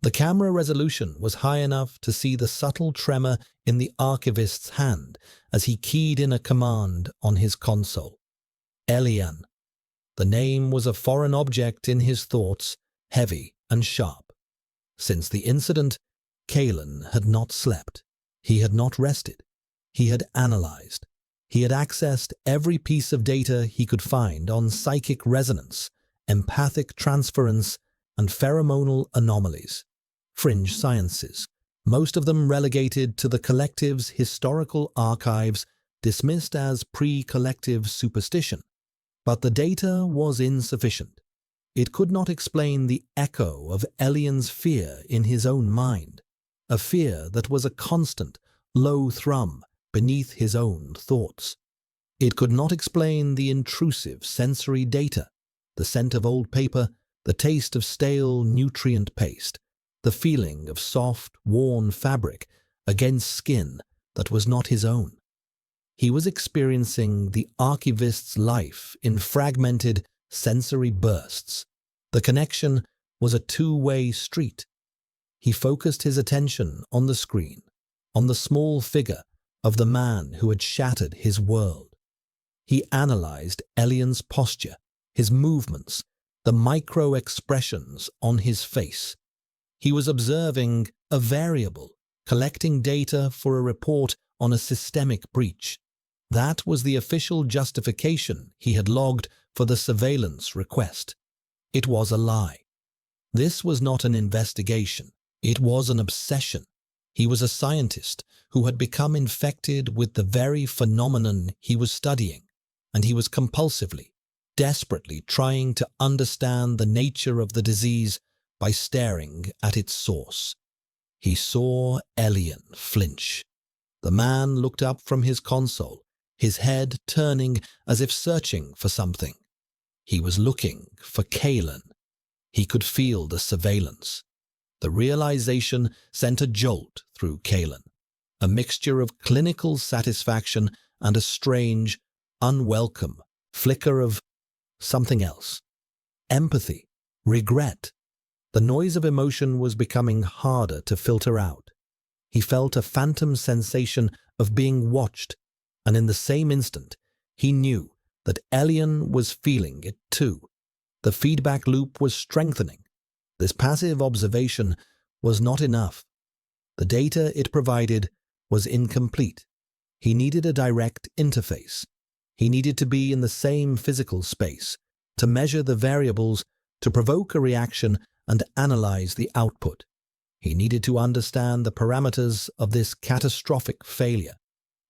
The camera resolution was high enough to see the subtle tremor in the archivist's hand as he keyed in a command on his console. Elian. The name was a foreign object in his thoughts, heavy and sharp. Since the incident, Kalen had not slept. He had not rested. He had analyzed. He had accessed every piece of data he could find on psychic resonance, empathic transference, and pheromonal anomalies. Fringe sciences, most of them relegated to the collective's historical archives, dismissed as pre-collective superstition. But the data was insufficient. It could not explain the echo of Elian's fear in his own mind, a fear that was a constant, low thrum beneath his own thoughts. It could not explain the intrusive sensory data, the scent of old paper, the taste of stale nutrient paste, the feeling of soft, worn fabric against skin that was not his own. He was experiencing the archivist's life in fragmented sensory bursts. The connection was a two-way street. He focused his attention on the screen, on the small figure of the man who had shattered his world. He analyzed Elian's posture, his movements, the micro-expressions on his face. He was observing a variable, collecting data for a report on a systemic breach. That was the official justification he had logged for the surveillance request. It was a lie. This was not an investigation. It was an obsession. He was a scientist who had become infected with the very phenomenon he was studying, and he was compulsively, desperately trying to understand the nature of the disease by staring at its source. He saw Elian flinch. The man looked up from his console, his head turning as if searching for something. He was looking for Kalen. He could feel the surveillance. The realization sent a jolt through Kalen, a mixture of clinical satisfaction and a strange, unwelcome flicker of something else. Empathy, regret. The noise of emotion was becoming harder to filter out. He felt a phantom sensation of being watched, and in the same instant, he knew that Elian was feeling it too. The feedback loop was strengthening. This passive observation was not enough. The data it provided was incomplete. He needed a direct interface. He needed to be in the same physical space, to measure the variables, to provoke a reaction and analyze the output. He needed to understand the parameters of this catastrophic failure.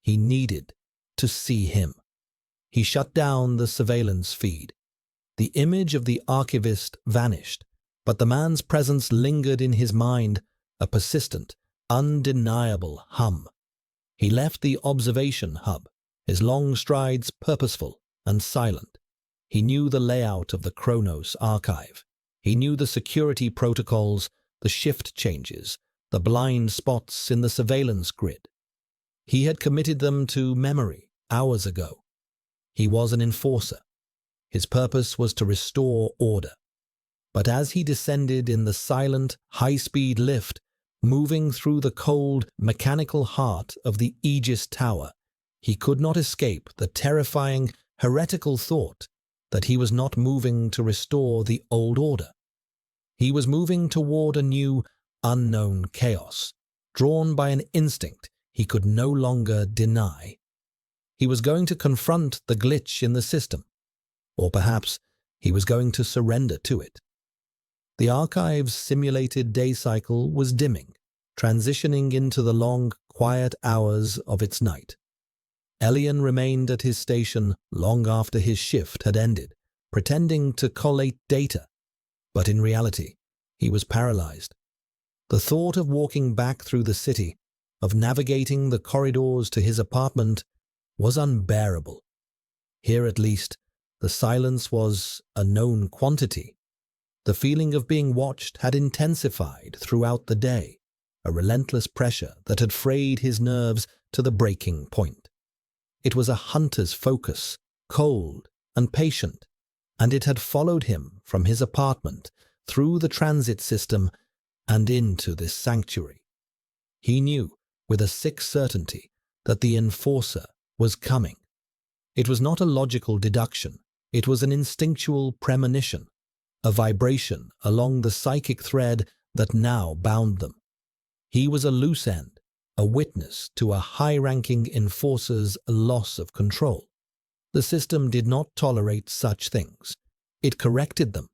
He needed to see him. He shut down the surveillance feed. The image of the archivist vanished, but the man's presence lingered in his mind, a persistent, undeniable hum. He left the observation hub, his long strides purposeful and silent. He knew the layout of the Kronos archive. He knew the security protocols, the shift changes, the blind spots in the surveillance grid. He had committed them to memory hours ago. He was an enforcer. His purpose was to restore order. But as he descended in the silent, high-speed lift, moving through the cold, mechanical heart of the Aegis Tower, he could not escape the terrifying, heretical thought that he was not moving to restore the old order. He was moving toward a new, unknown chaos, drawn by an instinct he could no longer deny. He was going to confront the glitch in the system, or perhaps he was going to surrender to it. The archive's simulated day cycle was dimming, transitioning into the long, quiet hours of its night. Elian remained at his station long after his shift had ended, pretending to collate data, but in reality, he was paralyzed. The thought of walking back through the city, of navigating the corridors to his apartment, was unbearable. Here at least, the silence was a known quantity. The feeling of being watched had intensified throughout the day, a relentless pressure that had frayed his nerves to the breaking point. It was a hunter's focus, cold and patient, and it had followed him from his apartment, through the transit system, and into this sanctuary. He knew, with a sick certainty, that the enforcer was coming. It was not a logical deduction, it was an instinctual premonition, a vibration along the psychic thread that now bound them. He was a loose end, a witness to a high-ranking enforcer's loss of control. The system did not tolerate such things. It corrected them.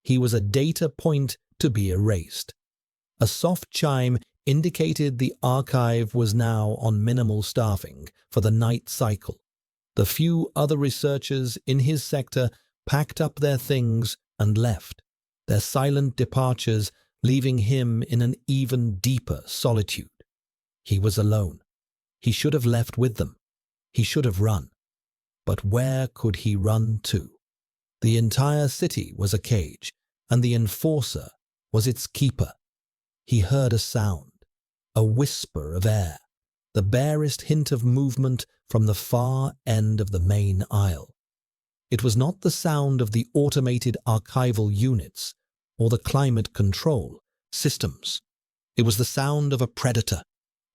He was a data point to be erased. A soft chime indicated the archive was now on minimal staffing for the night cycle. The few other researchers in his sector packed up their things and left, their silent departures leaving him in an even deeper solitude. He was alone. He should have left with them. He should have run. But where could he run to? The entire city was a cage, and the enforcer was its keeper. He heard a sound, a whisper of air, the barest hint of movement from the far end of the main aisle. It was not the sound of the automated archival units or the climate control systems. It was the sound of a predator.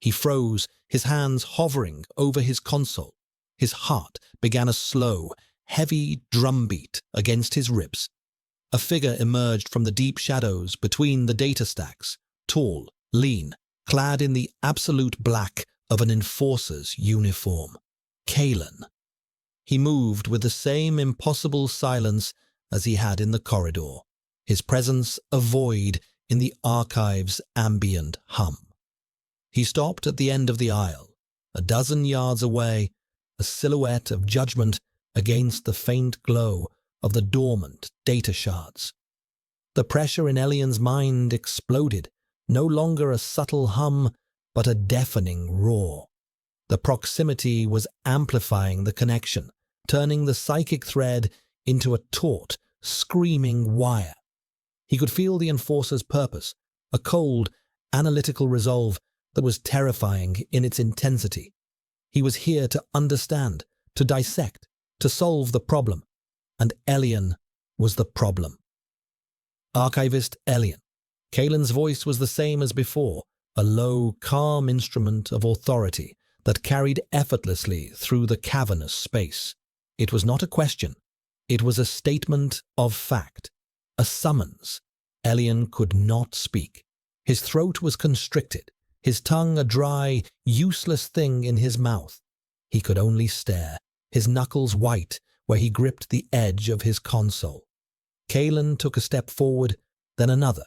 He froze, his hands hovering over his console. His heart began a slow, heavy drumbeat against his ribs. A figure emerged from the deep shadows between the data stacks, tall, lean, clad in the absolute black of an enforcer's uniform. Kalen. He moved with the same impossible silence as he had in the corridor, his presence a void in the archive's ambient hum. He stopped at the end of the aisle, a dozen yards away, a silhouette of judgment against the faint glow of the dormant data shards. The pressure in Elian's mind exploded, no longer a subtle hum, but a deafening roar. The proximity was amplifying the connection, turning the psychic thread into a taut, screaming wire. He could feel the enforcer's purpose, a cold, analytical resolve that was terrifying in its intensity. He was here to understand, to dissect, to solve the problem, and Elian was the problem. Archivist Elian. Kalen's voice was the same as before, a low, calm instrument of authority that carried effortlessly through the cavernous space. It was not a question. It was a statement of fact, a summons. Elian could not speak. His throat was constricted, his tongue a dry, useless thing in his mouth. He could only stare, his knuckles white where he gripped the edge of his console. Kalen took a step forward, then another.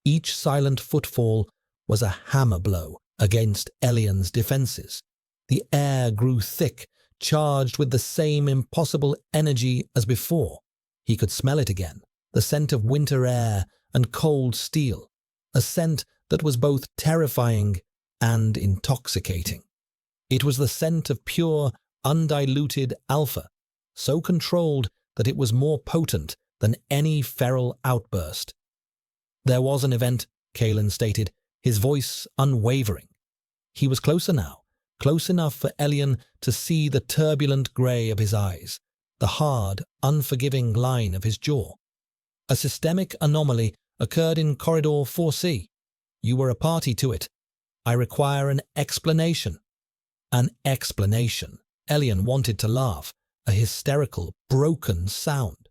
Each silent footfall was a hammer blow against Elian's defenses. The air grew thick, charged with the same impossible energy as before. He could smell it again, the scent of winter air and cold steel, a scent that was both terrifying and intoxicating. It was the scent of pure, undiluted alpha, so controlled that it was more potent than any feral outburst. There was an event, Kalen stated, his voice unwavering. He was closer now, close enough for Elian to see the turbulent grey of his eyes, the hard, unforgiving line of his jaw. A systemic anomaly occurred in Corridor 4C. You were a party to it. I require an explanation. An explanation. Elian wanted to laugh, a hysterical, broken sound.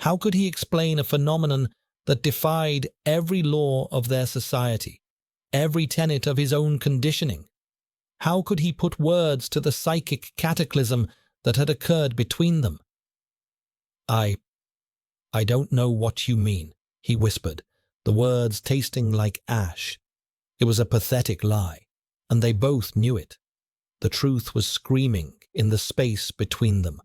How could he explain a phenomenon that defied every law of their society, every tenet of his own conditioning? How could he put words to the psychic cataclysm that had occurred between them? I don't know what you mean, he whispered, the words tasting like ash. It was a pathetic lie, and they both knew it. The truth was screaming in the space between them.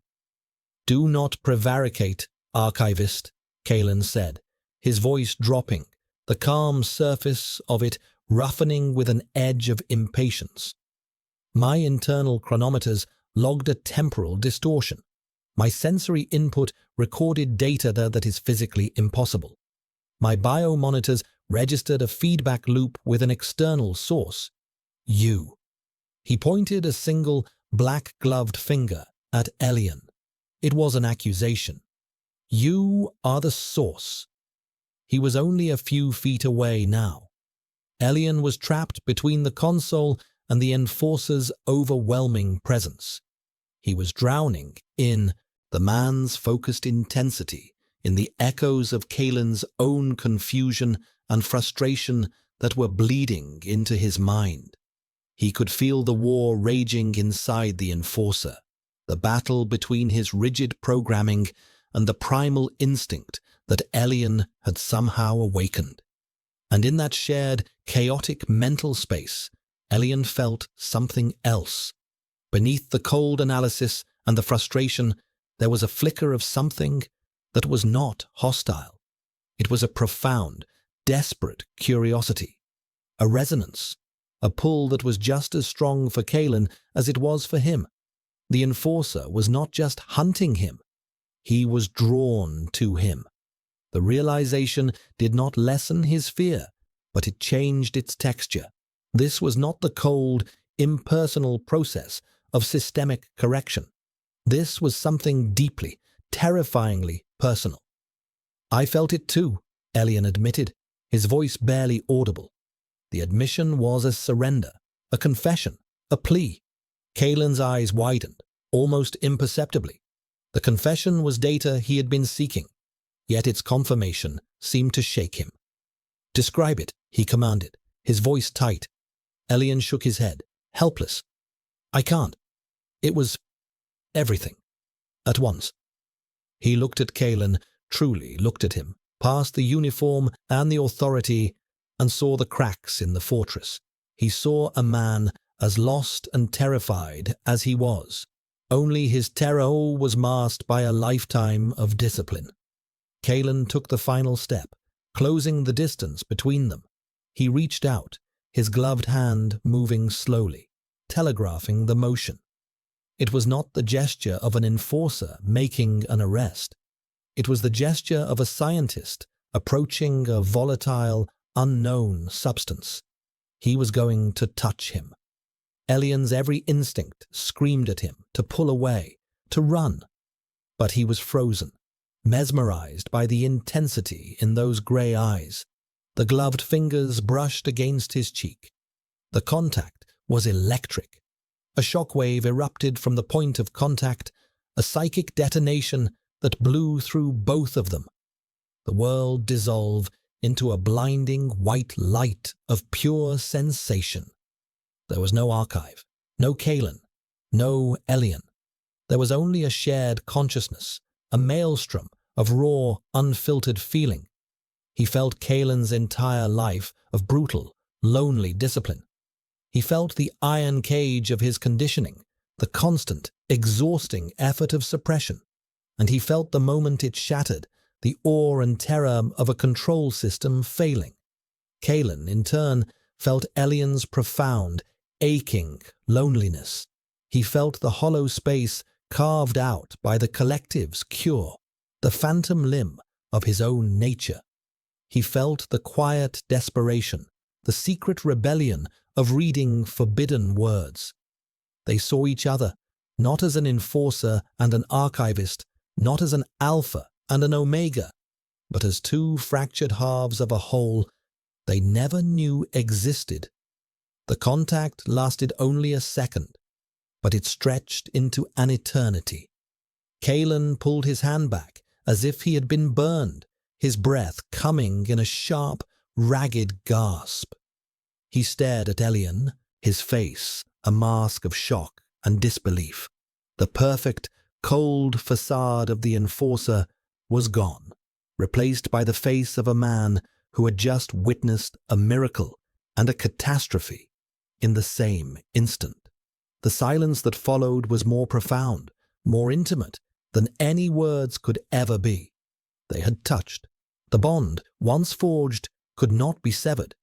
Do not prevaricate, archivist, Kalen said, his voice dropping, the calm surface of it roughening with an edge of impatience. My internal chronometers logged a temporal distortion. My sensory input recorded data that is physically impossible. My biomonitors registered a feedback loop with an external source. You. He pointed a single black-gloved finger at Elian. It was an accusation. You are the source. He was only a few feet away now. Elian was trapped between the console and the Enforcer's overwhelming presence. He was drowning in the man's focused intensity, in the echoes of Kalen's own confusion and frustration that were bleeding into his mind. He could feel the war raging inside the Enforcer, the battle between his rigid programming and the primal instinct that Elian had somehow awakened. And in that shared, chaotic mental space, Elian felt something else. Beneath the cold analysis and the frustration, there was a flicker of something that was not hostile. It was a profound, desperate curiosity, a resonance, a pull that was just as strong for Kalen as it was for him. The Enforcer was not just hunting him, he was drawn to him. The realization did not lessen his fear, but it changed its texture. This was not the cold, impersonal process of systemic correction. This was something deeply, terrifyingly personal. I felt it too, Elian admitted, his voice barely audible. The admission was a surrender, a confession, a plea. Kalen's eyes widened, almost imperceptibly. The confession was data he had been seeking, yet its confirmation seemed to shake him. Describe it, he commanded, his voice tight. Elian shook his head, helpless. I can't. It was everything. At once. He looked at Kalen, truly looked at him, past the uniform and the authority, and saw the cracks in the fortress. He saw a man as lost and terrified as he was. Only his terror was masked by a lifetime of discipline. Kalen took the final step, closing the distance between them. He reached out, his gloved hand moving slowly, telegraphing the motion. It was not the gesture of an enforcer making an arrest. It was the gesture of a scientist approaching a volatile, unknown substance. He was going to touch him. Elian's every instinct screamed at him to pull away, to run. But he was frozen, mesmerized by the intensity in those grey eyes. The gloved fingers brushed against his cheek. The contact was electric. A shockwave erupted from the point of contact, a psychic detonation that blew through both of them. The world dissolved into a blinding white light of pure sensation. There was no archive, no Kalen, no Elian. There was only a shared consciousness, a maelstrom of raw, unfiltered feeling. He felt Kalen's entire life of brutal, lonely discipline. He felt the iron cage of his conditioning, the constant, exhausting effort of suppression. And he felt the moment it shattered, the awe and terror of a control system failing. Kalen, in turn, felt Elian's profound, aching loneliness. He felt the hollow space carved out by the collective's cure, the phantom limb of his own nature. He felt the quiet desperation, the secret rebellion of reading forbidden words. They saw each other, not as an enforcer and an archivist, not as an alpha and an omega, but as two fractured halves of a whole they never knew existed. The contact lasted only a second, but it stretched into an eternity. Kalen pulled his hand back as if he had been burned, his breath coming in a sharp, ragged gasp. He stared at Elian, his face a mask of shock and disbelief. The perfect, cold facade of the enforcer was gone, replaced by the face of a man who had just witnessed a miracle and a catastrophe in the same instant. The silence that followed was more profound, more intimate than any words could ever be. They had touched. The bond, once forged, could not be severed.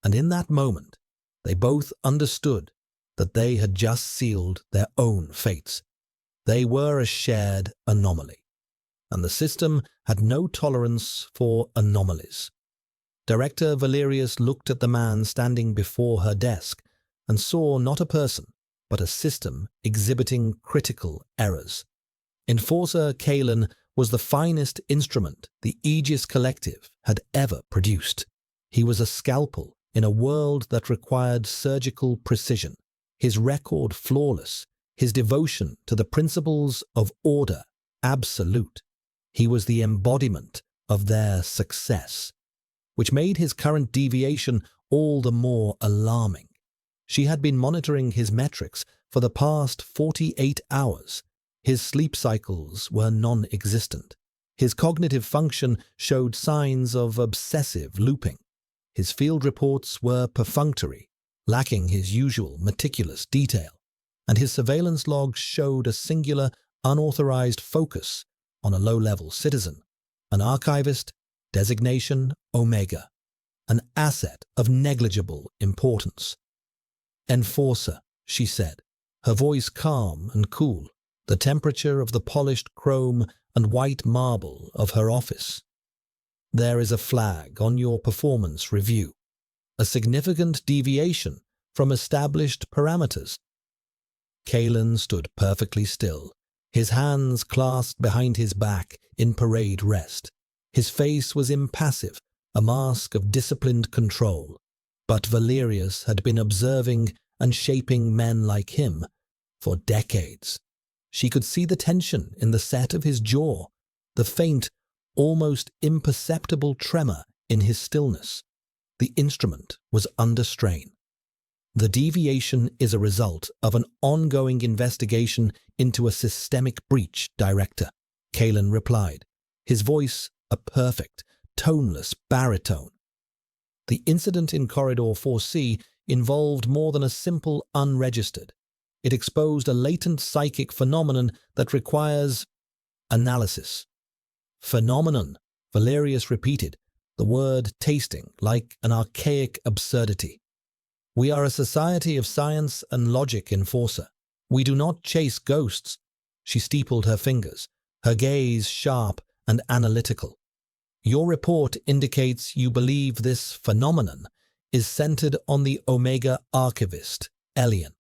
And in that moment, they both understood that they had just sealed their own fates. They were a shared anomaly, and the system had no tolerance for anomalies. Director Valerius looked at the man standing before her desk and saw not a person, but a system exhibiting critical errors. Enforcer Kalen was the finest instrument the Aegis Collective had ever produced. He was a scalpel in a world that required surgical precision, his record flawless, his devotion to the principles of order absolute. He was the embodiment of their success, which made his current deviation all the more alarming. She had been monitoring his metrics for the past 48 hours. His sleep cycles were non-existent. His cognitive function showed signs of obsessive looping. His field reports were perfunctory, lacking his usual meticulous detail, and his surveillance logs showed a singular, unauthorized focus on a low-level citizen, an archivist, designation Omega, an asset of negligible importance. "Enforcer," she said, her voice calm and cool, the temperature of the polished chrome and white marble of her office. "There is a flag on your performance review, a significant deviation from established parameters." Kalen stood perfectly still, his hands clasped behind his back in parade rest. His face was impassive, a mask of disciplined control. But Valerius had been observing and shaping men like him for decades. She could see the tension in the set of his jaw, the faint, almost imperceptible tremor in his stillness. The instrument was under strain. "The deviation is a result of an ongoing investigation into a systemic breach, Director," Kalen replied, his voice a perfect, toneless baritone. The incident in Corridor 4C involved more than a simple unregistered. It exposed a latent psychic phenomenon that requires analysis. "Phenomenon," Valerius repeated, the word tasting like an archaic absurdity. "We are a society of science and logic, Enforcer. We do not chase ghosts." She steepled her fingers, her gaze sharp and analytical. "Your report indicates you believe this phenomenon is centered on the Omega archivist, Elian."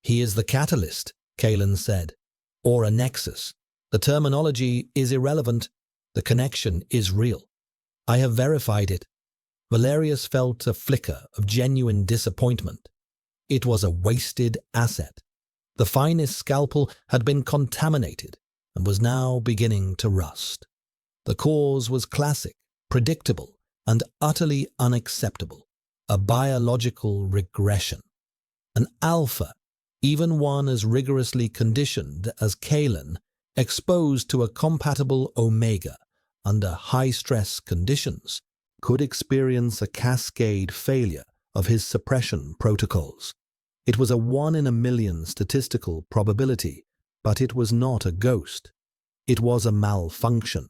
"He is the catalyst," Kalen said, "or a nexus. The terminology is irrelevant. The connection is real. I have verified it." Valerius felt a flicker of genuine disappointment. It was a wasted asset. The finest scalpel had been contaminated and was now beginning to rust. The cause was classic, predictable, and utterly unacceptable. A biological regression. An alpha, even one as rigorously conditioned as Kalen, exposed to a compatible Omega under high-stress conditions, could experience a cascade failure of his suppression protocols. It was a 1 in a million statistical probability, but it was not a ghost. It was a malfunction.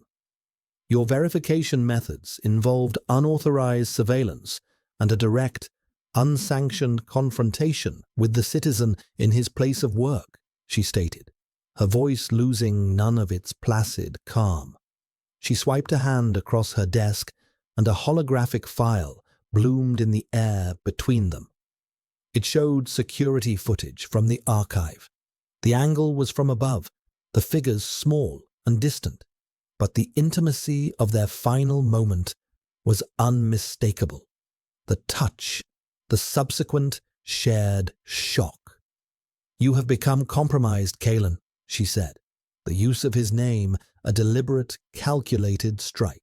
Your verification methods involved unauthorized surveillance and a direct, unsanctioned confrontation with the citizen in his place of work, she stated, her voice losing none of its placid calm. She swiped a hand across her desk, and a holographic file bloomed in the air between them. It showed security footage from the archive. The angle was from above, the figures small and distant, but the intimacy of their final moment was unmistakable. The touch, the subsequent shared shock. "You have become compromised, Kalen," she said, the use of his name a deliberate, calculated strike.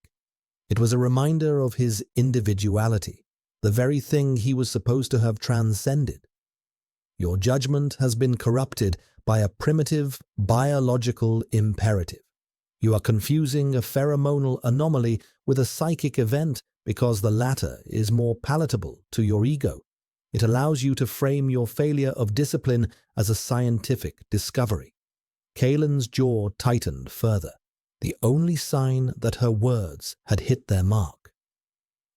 It was a reminder of his individuality, the very thing he was supposed to have transcended. Your judgment has been corrupted by a primitive biological imperative. You are confusing a pheromonal anomaly with a psychic event because the latter is more palatable to your ego. It allows you to frame your failure of discipline as a scientific discovery. Kaylin's jaw tightened further, the only sign that her words had hit their mark.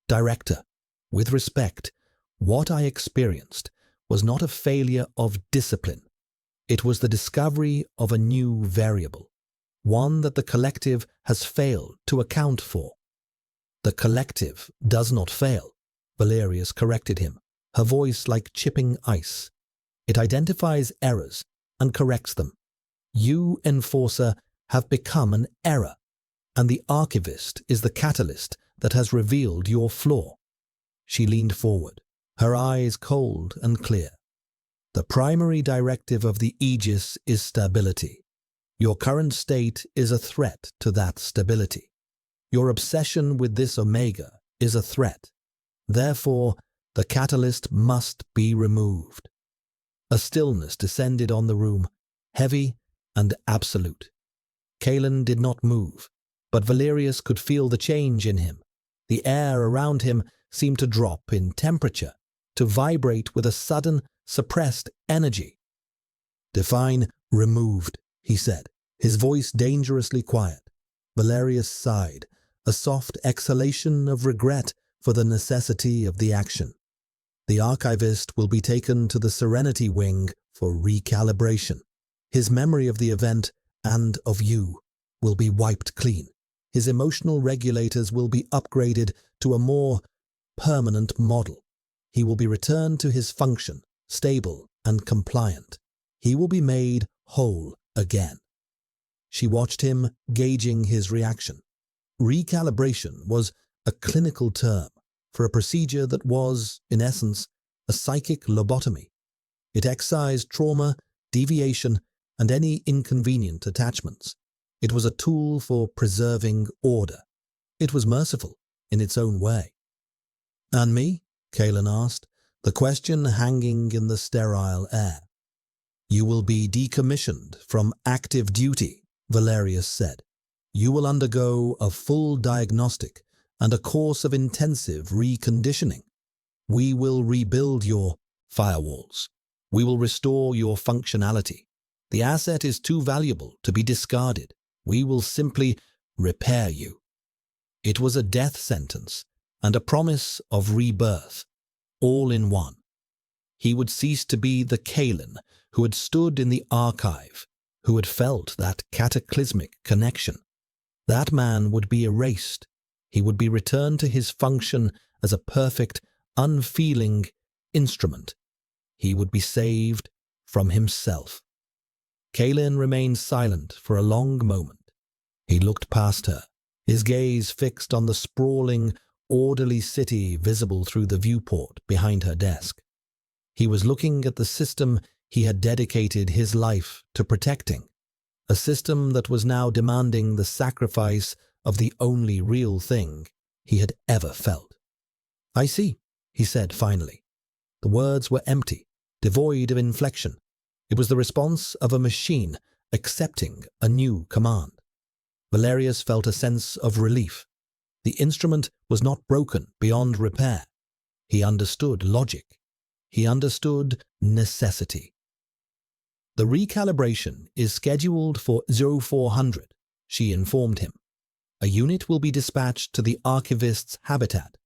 Director, with respect, what I experienced was not a failure of discipline. It was the discovery of a new variable, one that the collective has failed to account for. The collective does not fail, Valerius corrected him, her voice like chipping ice. It identifies errors and corrects them. You, Enforcer, have become an error, and the Archivist is the catalyst that has revealed your flaw. She leaned forward, her eyes cold and clear. The primary directive of the Aegis is stability. Your current state is a threat to that stability. Your obsession with this Omega is a threat. Therefore, the catalyst must be removed. A stillness descended on the room, heavy and absolute. Kaylin did not move, but Valerius could feel the change in him. The air around him seemed to drop in temperature, to vibrate with a sudden, suppressed energy. "Define removed," he said, his voice dangerously quiet. Valerius sighed, a soft exhalation of regret for the necessity of the action. The Archivist will be taken to the Serenity Wing for recalibration. His memory of the event and of you will be wiped clean. His emotional regulators will be upgraded to a more permanent model. He will be returned to his function, stable and compliant. He will be made whole again. She watched him, gauging his reaction. Recalibration was a clinical term for a procedure that was, in essence, a psychic lobotomy. It excised trauma, deviation, and any inconvenient attachments. It was a tool for preserving order. It was merciful in its own way. "And me?" Kaylin asked, the question hanging in the sterile air. "You will be decommissioned from active duty," Valerius said. "You will undergo a full diagnostic and a course of intensive reconditioning. We will rebuild your firewalls. We will restore your functionality. The asset is too valuable to be discarded. We will simply repair you." It was a death sentence and a promise of rebirth, all in one. He would cease to be the Kaylin who had stood in the archive, who had felt that cataclysmic connection. That man would be erased. He would be returned to his function as a perfect, unfeeling instrument. He would be saved from himself. Kaylin remained silent for a long moment. He looked past her, his gaze fixed on the sprawling, orderly city visible through the viewport behind her desk. He was looking at the system he had dedicated his life to protecting, a system that was now demanding the sacrifice of the only real thing he had ever felt. "I see," he said finally. The words were empty, devoid of inflection. It was the response of a machine accepting a new command. Valerius felt a sense of relief. The instrument was not broken beyond repair. He understood logic. He understood necessity. "The recalibration is scheduled for 0400, she informed him. "A unit will be dispatched to the Archivist's habitat.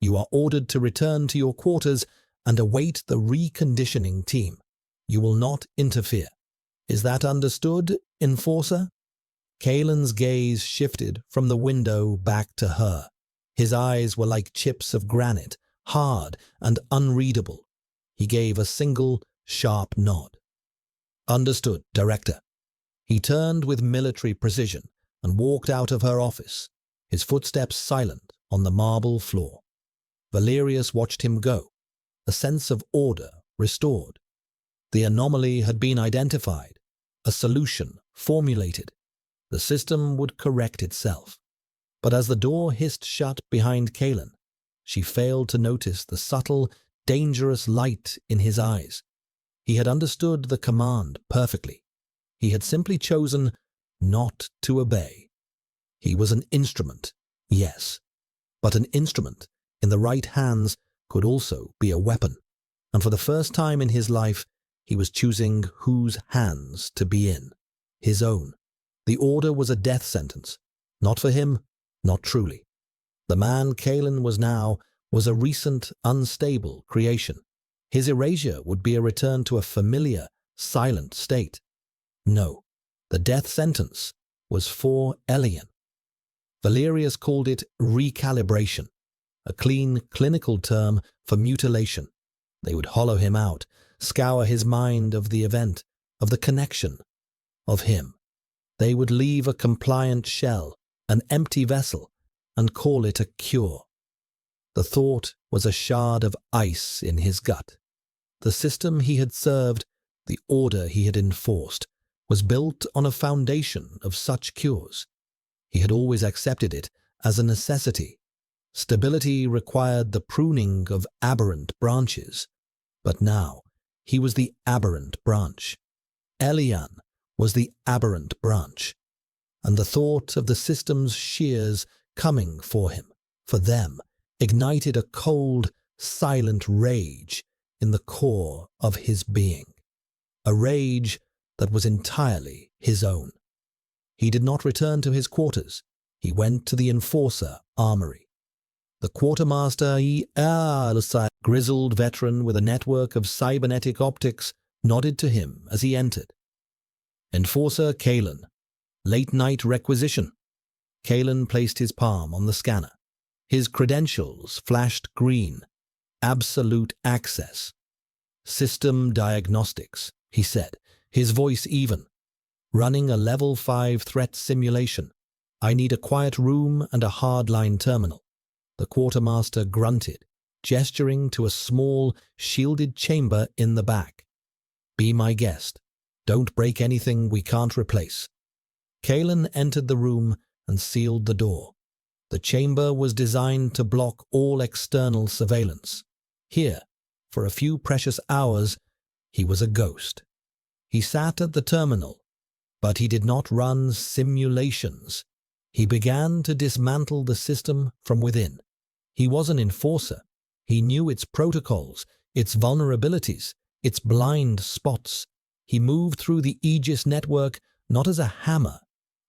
You are ordered to return to your quarters and await the reconditioning team. You will not interfere. Is that understood, Enforcer?" Kaylin's gaze shifted from the window back to her. His eyes were like chips of granite, hard and unreadable. He gave a single, sharp nod. "Understood, Director." He turned with military precision and walked out of her office, his footsteps silent on the marble floor. Valerius watched him go, a sense of order restored. The anomaly had been identified, a solution formulated. The system would correct itself. But as the door hissed shut behind Kaylin, she failed to notice the subtle, dangerous light in his eyes. He had understood the command perfectly. He had simply chosen not to obey. He was an instrument, yes, but an instrument in the right hands could also be a weapon. And for the first time in his life, he was choosing whose hands to be in. His own. The order was a death sentence. Not for him, not truly. The man Kalen was now was a recent, unstable creation. His erasure would be a return to a familiar, silent state. No, the death sentence was for Elian. Valerius called it recalibration, a clean, clinical term for mutilation. They would hollow him out, scour his mind of the event, of the connection, of him. They would leave a compliant shell, an empty vessel, and call it a cure. The thought was a shard of ice in his gut. The system he had served, the order he had enforced, was built on a foundation of such cures. He had always accepted it as a necessity. Stability required the pruning of aberrant branches. But now he was the aberrant branch. Elian was the aberrant branch. And the thought of the system's shears coming for him, for them, ignited a cold, silent rage in the core of his being. A rage that was entirely his own. He did not return to his quarters. He went to the enforcer armory. The quartermaster, a grizzled veteran with a network of cybernetic optics, nodded to him as he entered. Enforcer Kalen. Late-night requisition. Kalen placed his palm on the scanner. His credentials flashed green. Absolute access. System diagnostics, he said, his voice even. Running a level 5 threat simulation. I need a quiet room and a hardline terminal. The quartermaster grunted, gesturing to a small, shielded chamber in the back. Be my guest. Don't break anything we can't replace. Kalen entered the room and sealed the door. The chamber was designed to block all external surveillance. Here, for a few precious hours, he was a ghost. He sat at the terminal, but he did not run simulations. He began to dismantle the system from within. He was an enforcer. He knew its protocols, its vulnerabilities, its blind spots. He moved through the Aegis network not as a hammer,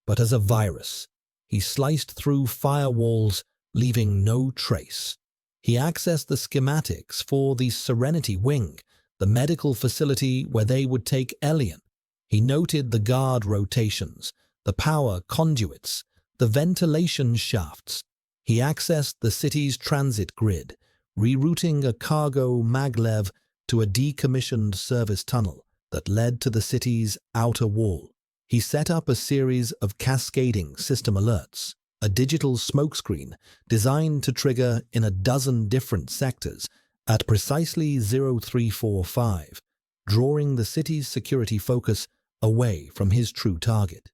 but as a virus. He sliced through firewalls, leaving no trace. He accessed the schematics for the Serenity Wing, the medical facility where they would take Elian. He noted the guard rotations, the power conduits, the ventilation shafts. He accessed the city's transit grid, rerouting a cargo maglev to a decommissioned service tunnel that led to the city's outer wall. He set up a series of cascading system alerts, a digital smokescreen designed to trigger in a dozen different sectors at precisely 0345, drawing the city's security focus away from his true target.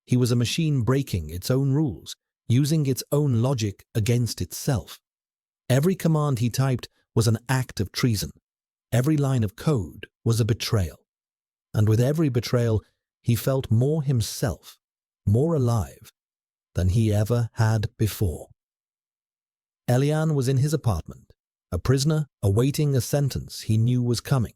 He was a machine breaking its own rules, using its own logic against itself. Every command he typed was an act of treason. Every line of code was a betrayal. And with every betrayal, he felt more himself, more alive, than he ever had before. Elian was in his apartment, a prisoner awaiting a sentence he knew was coming.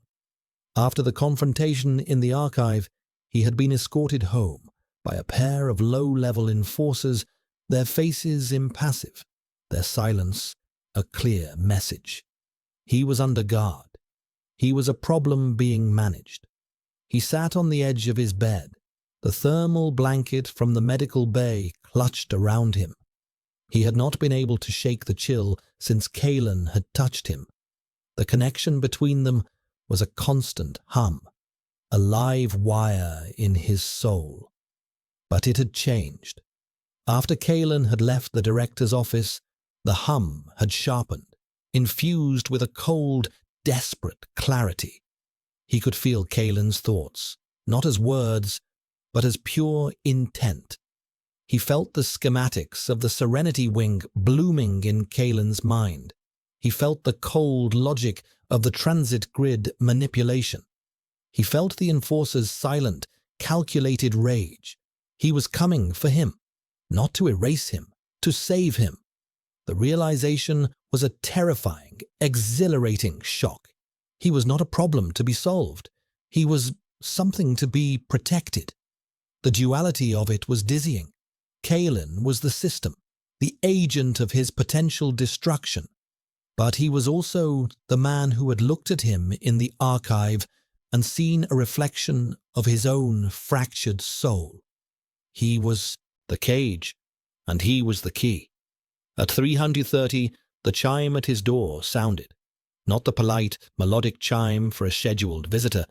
After the confrontation in the archive, he had been escorted home by a pair of low-level enforcers, their faces impassive, their silence a clear message. He was under guard. He was a problem being managed. He sat on the edge of his bed, the thermal blanket from the medical bay clutched around him. He had not been able to shake the chill since Kalen had touched him. The connection between them was a constant hum, a live wire in his soul. But it had changed. After Kalen had left the director's office, the hum had sharpened, infused with a cold, desperate clarity. He could feel Kalen's thoughts, not as words, but as pure intent. He felt the schematics of the Serenity Wing blooming in Kalen's mind. He felt the cold logic of the transit grid manipulation. He felt the enforcer's silent, calculated rage. He was coming for him, not to erase him, to save him. The realization was a terrifying, exhilarating shock. He was not a problem to be solved. He was something to be protected. The duality of it was dizzying. Kalen was the system, the agent of his potential destruction. But he was also the man who had looked at him in the archive and seen a reflection of his own fractured soul. He was the cage, and he was the key. At 3:30, the chime at his door sounded. Not the polite, melodic chime for a scheduled visitor,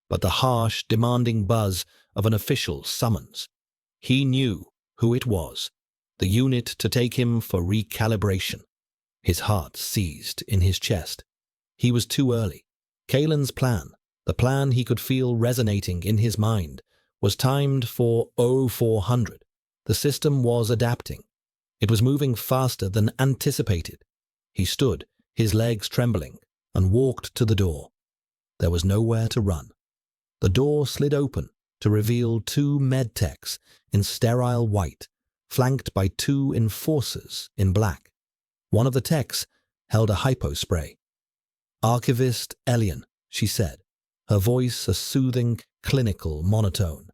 but the harsh, demanding buzz of an official summons. He knew who it was, the unit to take him for recalibration. His heart seized in his chest. He was too early. Kalen's plan, the plan he could feel resonating in his mind, was timed for 0400. The system was adapting. It was moving faster than anticipated. He stood, his legs trembling, and walked to the door. There was nowhere to run. The door slid open to reveal two medtechs in sterile white, flanked by two enforcers in black. One of the techs held a hypo spray. "Archivist Elian," she said, her voice a soothing, clinical monotone.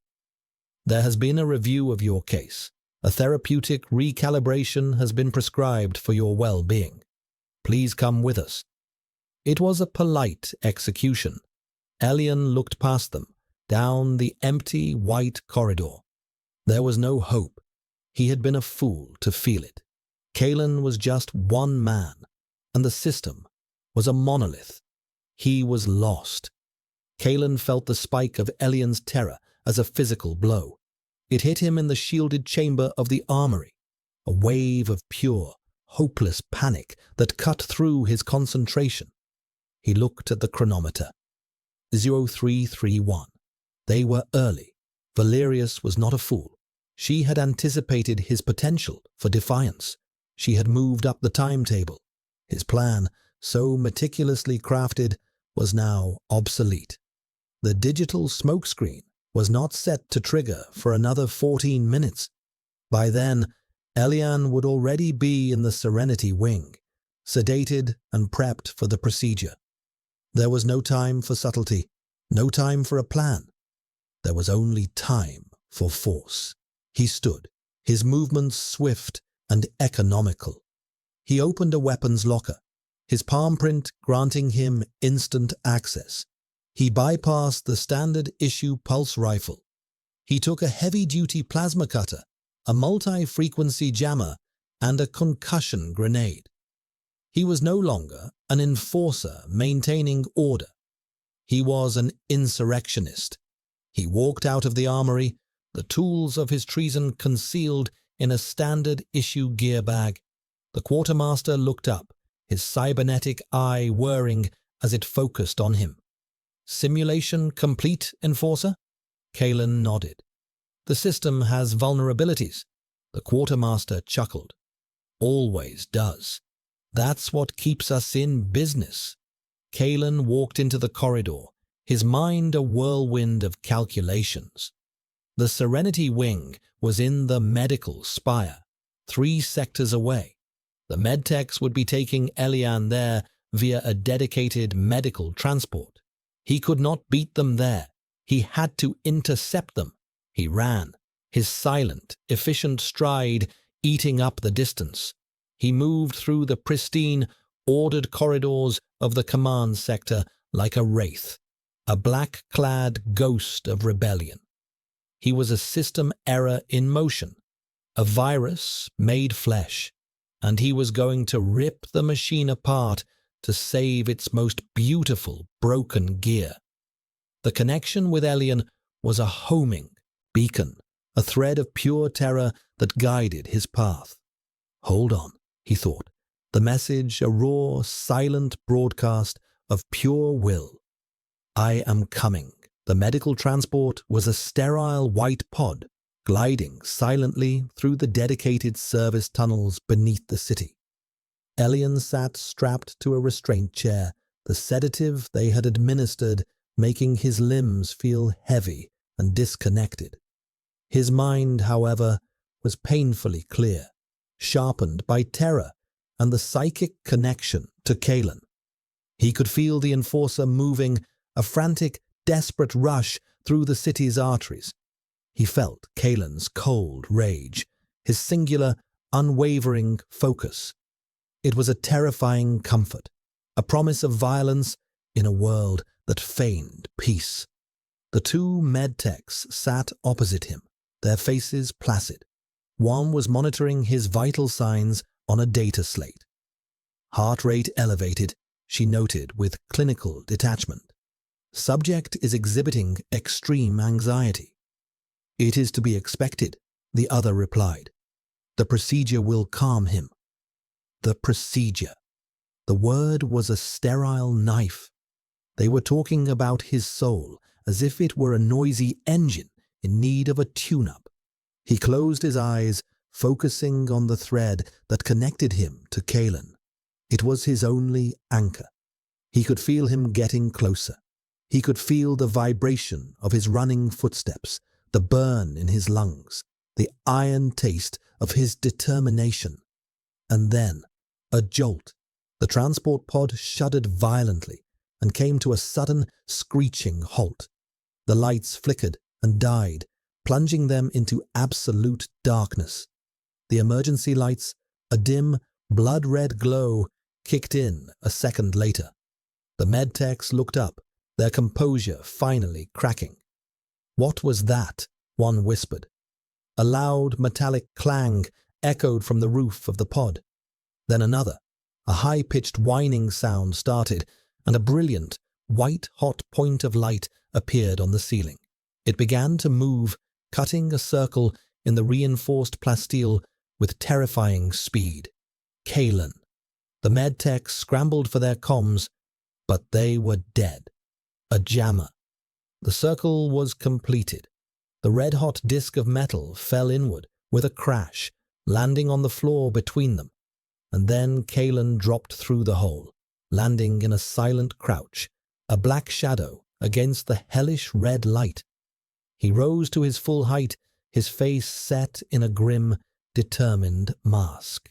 "There has been a review of your case. A therapeutic recalibration has been prescribed for your well-being. Please come with us." It was a polite execution. Elian looked past them, down the empty white corridor. There was no hope. He had been a fool to feel it. Kalen was just one man, and the system was a monolith. He was lost. Kalen felt the spike of Elian's terror as a physical blow. It hit him in the shielded chamber of the armory, a wave of pure, hopeless panic that cut through his concentration. He looked at the chronometer. 0331. They were early. Valerius was not a fool. She had anticipated his potential for defiance. She had moved up the timetable. His plan, so meticulously crafted, was now obsolete. The digital smokescreen was not set to trigger for another 14 minutes. By then, Elian would already be in the Serenity Wing, sedated and prepped for the procedure. There was no time for subtlety, no time for a plan. There was only time for force. He stood, his movements swift and economical. He opened a weapons locker, his palm print granting him instant access. He bypassed the standard-issue pulse rifle. He took a heavy-duty plasma cutter, a multi-frequency jammer, and a concussion grenade. He was no longer an enforcer maintaining order. He was an insurrectionist. He walked out of the armory, the tools of his treason concealed in a standard-issue gear bag. The quartermaster looked up, his cybernetic eye whirring as it focused on him. "Simulation complete, Enforcer?" Kalen nodded. "The system has vulnerabilities." The quartermaster chuckled. "Always does. That's what keeps us in business." Kalen walked into the corridor, his mind a whirlwind of calculations. The Serenity Wing was in the medical spire, 3 sectors away. The medtechs would be taking Elian there via a dedicated medical transport. He could not beat them there. He had to intercept them. He ran, his silent, efficient stride eating up the distance. He moved through the pristine, ordered corridors of the command sector like a wraith, a black-clad ghost of rebellion. He was a system error in motion, a virus made flesh, and he was going to rip the machine apart to save its most beautiful broken gear. The connection with Elian was a homing beacon, a thread of pure terror that guided his path. Hold on, he thought, the message a raw, silent broadcast of pure will. I am coming. The medical transport was a sterile white pod, gliding silently through the dedicated service tunnels beneath the city. Elian sat strapped to a restraint chair, the sedative they had administered making his limbs feel heavy and disconnected. His mind, however, was painfully clear, sharpened by terror and the psychic connection to Kalen. He could feel the enforcer moving, a frantic, desperate rush through the city's arteries. He felt Kalen's cold rage, his singular, unwavering focus. It was a terrifying comfort, a promise of violence in a world that feigned peace. The two medtechs sat opposite him, their faces placid. One was monitoring his vital signs on a data slate. Heart rate elevated, she noted with clinical detachment. Subject is exhibiting extreme anxiety. It is to be expected, the other replied. The procedure will calm him. The procedure. The word was a sterile knife. They were talking about his soul as if it were a noisy engine in need of a tune-up. He closed his eyes, focusing on the thread that connected him to Kalen. It was his only anchor. He could feel him getting closer. He could feel the vibration of his running footsteps, the burn in his lungs, the iron taste of his determination. And then, a jolt. The transport pod shuddered violently and came to a sudden, screeching halt. The lights flickered and died, plunging them into absolute darkness. The emergency lights, a dim, blood-red glow, kicked in a second later. The medtechs looked up, their composure finally cracking. What was that? One whispered. A loud metallic clang echoed from the roof of the pod. Then another, a high-pitched whining sound started, and a brilliant, white-hot point of light appeared on the ceiling. It began to move, cutting a circle in the reinforced plasteel with terrifying speed. Kalen. The medtechs scrambled for their comms, but they were dead. A jammer. The circle was completed. The red-hot disk of metal fell inward with a crash, landing on the floor between them. And then Kalen dropped through the hole, landing in a silent crouch, a black shadow against the hellish red light. He rose to his full height, his face set in a grim, determined mask.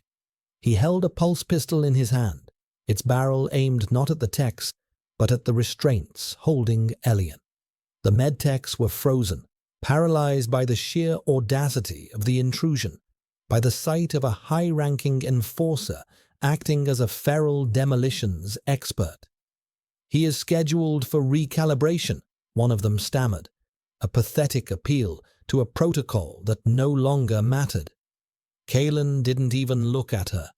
He held a pulse pistol in his hand, its barrel aimed not at the techs, but at the restraints holding Elian. The medtechs were frozen, paralyzed by the sheer audacity of the intrusion, by the sight of a high-ranking enforcer acting as a feral demolitions expert. "He is scheduled for recalibration," one of them stammered, a pathetic appeal to a protocol that no longer mattered. Kalen didn't even look at her.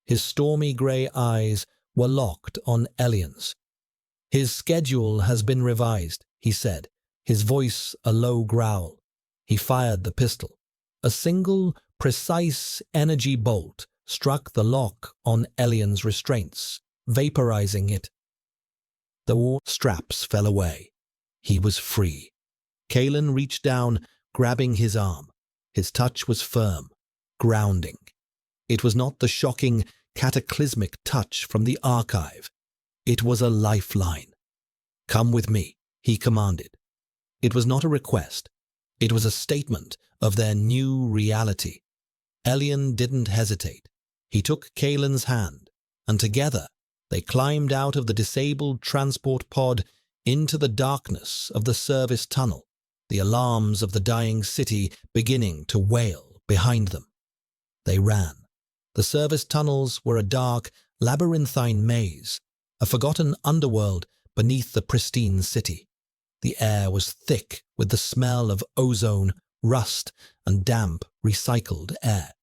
His stormy grey eyes were locked on Elian's. "His schedule has been revised," he said, his voice a low growl. He fired the pistol. A single, precise energy bolt struck the lock on Elian's restraints, vaporizing it. The straps fell away. He was free. Kalen reached down, grabbing his arm. His touch was firm, grounding. It was not the shocking, cataclysmic touch from the archive. It was a lifeline. "Come with me," he commanded. It was not a request. It was a statement of their new reality. Elian didn't hesitate. He took Kalen's hand, and together they climbed out of the disabled transport pod into the darkness of the service tunnel, the alarms of the dying city beginning to wail behind them. They ran. The service tunnels were a dark, labyrinthine maze, a forgotten underworld beneath the pristine city. The air was thick with the smell of ozone, rust, and damp, recycled air.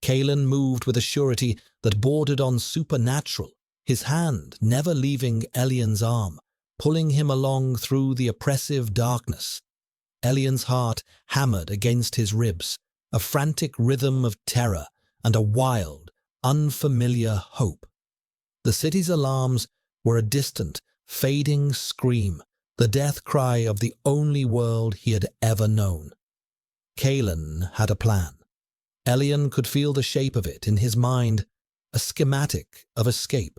Kalen moved with a surety that bordered on supernatural, his hand never leaving Elian's arm, pulling him along through the oppressive darkness. Elian's heart hammered against his ribs, a frantic rhythm of terror and a wild, unfamiliar hope. The city's alarms were a distant, fading scream, the death cry of the only world he had ever known. Kalen had a plan. Elian could feel the shape of it in his mind, a schematic of escape,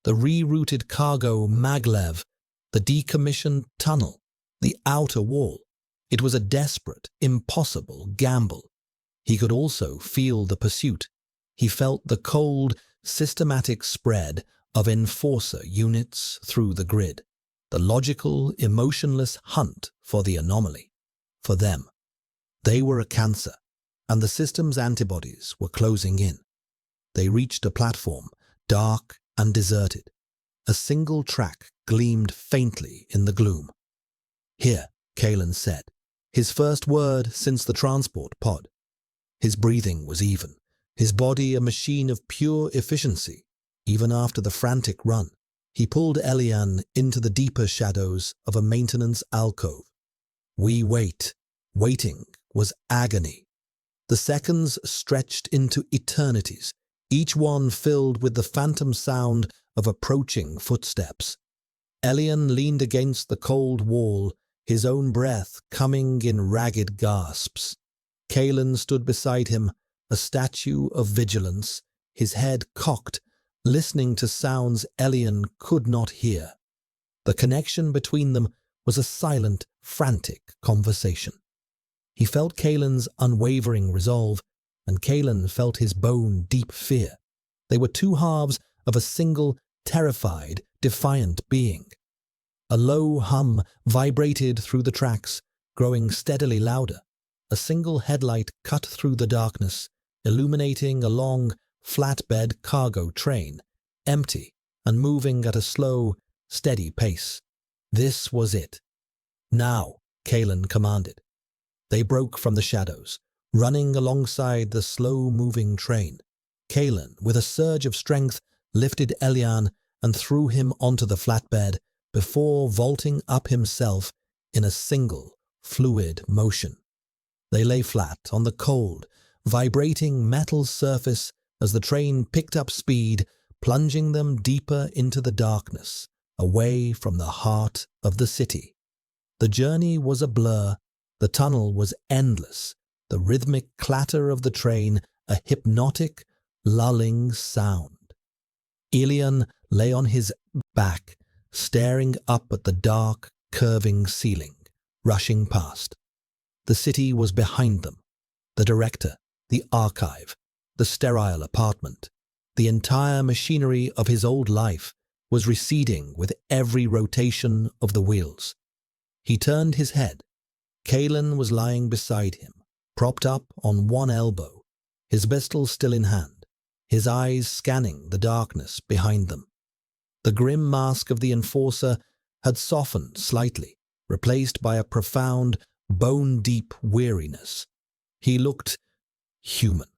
the rerouted cargo maglev, the decommissioned tunnel, the outer wall. It was a desperate, impossible gamble. He could also feel the pursuit. He felt the cold, systematic spread of enforcer units through the grid, the logical, emotionless hunt for the anomaly. For them, they were a cancer, and the system's antibodies were closing in. They reached a platform, dark and deserted. A single track gleamed faintly in the gloom. "Here," Kalen said, his first word since the transport pod. His breathing was even, his body a machine of pure efficiency, even after the frantic run. He pulled Elian into the deeper shadows of a maintenance alcove. We wait. Waiting was agony. The seconds stretched into eternities, each one filled with the phantom sound of approaching footsteps. Elian leaned against the cold wall, his own breath coming in ragged gasps. Kalen stood beside him, a statue of vigilance, his head cocked, listening to sounds Elian could not hear. The connection between them was a silent, frantic conversation. He felt Kalen's unwavering resolve, and Kalen felt his bone-deep fear. They were two halves of a single, terrified, defiant being. A low hum vibrated through the tracks, growing steadily louder. A single headlight cut through the darkness, illuminating a long, flatbed cargo train, empty and moving at a slow, steady pace. This was it. "Now," Kalen commanded. They broke from the shadows, running alongside the slow-moving train. Kalen, with a surge of strength, lifted Elian and threw him onto the flatbed before vaulting up himself in a single, fluid motion. They lay flat on the cold, vibrating metal surface as the train picked up speed, plunging them deeper into the darkness, away from the heart of the city. The journey was a blur. The tunnel was endless, the rhythmic clatter of the train a hypnotic, lulling sound. Elian lay on his back, staring up at the dark, curving ceiling, rushing past. The city was behind them. The director, the archive, the sterile apartment, the entire machinery of his old life was receding with every rotation of the wheels. He turned his head. Kalen was lying beside him, propped up on one elbow, his pistol still in hand, his eyes scanning the darkness behind them. The grim mask of the enforcer had softened slightly, replaced by a profound, bone-deep weariness. He looked human.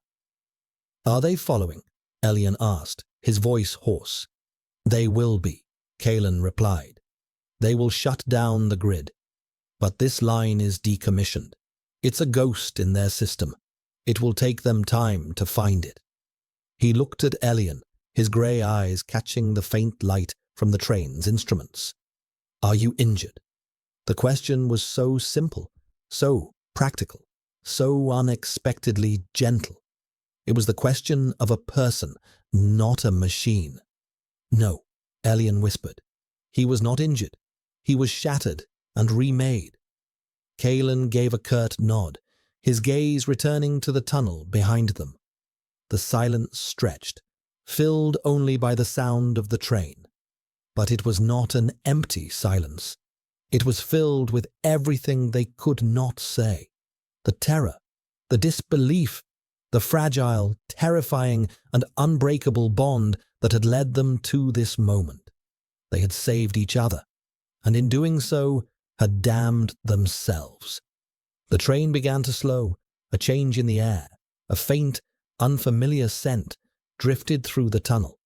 "Are they following?" Elian asked, his voice hoarse. "They will be," Kalen replied. "They will shut down the grid. But this line is decommissioned. It's a ghost in their system. It will take them time to find it." He looked at Elian, his grey eyes catching the faint light from the train's instruments. "Are you injured?" The question was so simple, so practical, so unexpectedly gentle. It was the question of a person, not a machine. "No," Elian whispered. He was not injured. He was shattered and remade. Kalen gave a curt nod, his gaze returning to the tunnel behind them. The silence stretched, filled only by the sound of the train. But it was not an empty silence. It was filled with everything they could not say. The terror, the disbelief, the fragile, terrifying, and unbreakable bond that had led them to this moment. They had saved each other, and in doing so, had damned themselves. The train began to slow, a change in the air, a faint, unfamiliar scent drifted through the tunnel.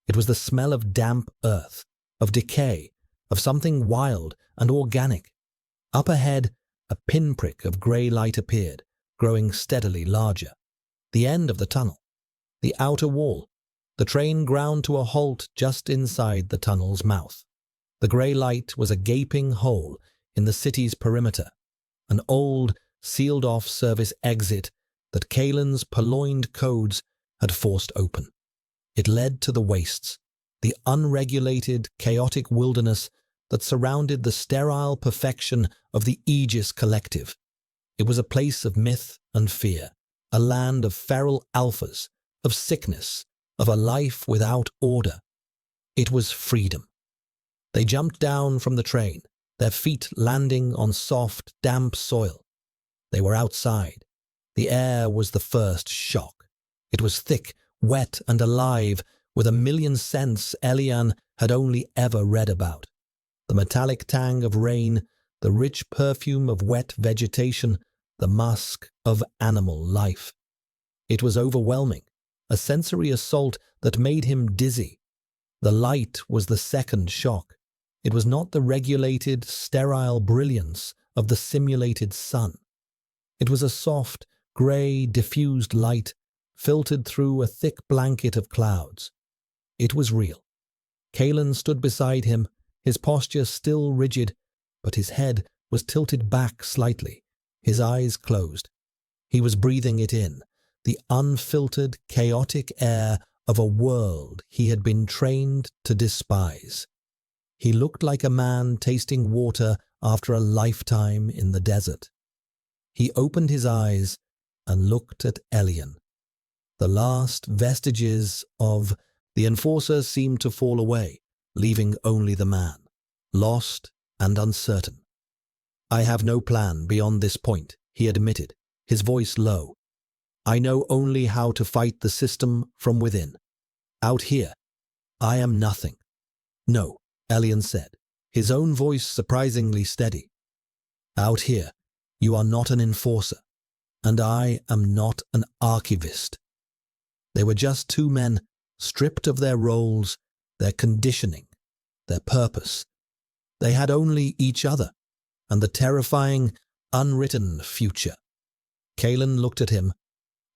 It was the smell of damp earth, of decay, of something wild and organic. Up ahead, a pinprick of grey light appeared, growing steadily larger. The end of the tunnel. The outer wall. The train ground to a halt just inside the tunnel's mouth. The grey light was a gaping hole in the city's perimeter, an old, sealed-off service exit that Kalen's purloined codes had forced open. It led to the wastes, the unregulated, chaotic wilderness that surrounded the sterile perfection of the Aegis Collective. It was a place of myth and fear, a land of feral alphas, of sickness, of a life without order. It was freedom. They jumped down from the train, their feet landing on soft, damp soil. They were outside. The air was the first shock. It was thick, wet, and alive, with a million scents Elian had only ever read about. The metallic tang of rain, the rich perfume of wet vegetation, the musk of animal life. It was overwhelming, a sensory assault that made him dizzy. The light was the second shock. It was not the regulated, sterile brilliance of the simulated sun. It was a soft, grey, diffused light filtered through a thick blanket of clouds. It was real. Kalen stood beside him, his posture still rigid, but his head was tilted back slightly, his eyes closed. He was breathing it in, the unfiltered, chaotic air of a world he had been trained to despise. He looked like a man tasting water after a lifetime in the desert. He opened his eyes and looked at Elian. The last vestiges of the enforcer seemed to fall away, leaving only the man, lost and uncertain. "I have no plan beyond this point," he admitted, his voice low. "I know only how to fight the system from within. Out here, I am nothing." "No," Elian said, his own voice surprisingly steady. "Out here, you are not an enforcer, and I am not an archivist." They were just two men, stripped of their roles, their conditioning, their purpose. They had only each other, and the terrifying, unwritten future. Kalen looked at him,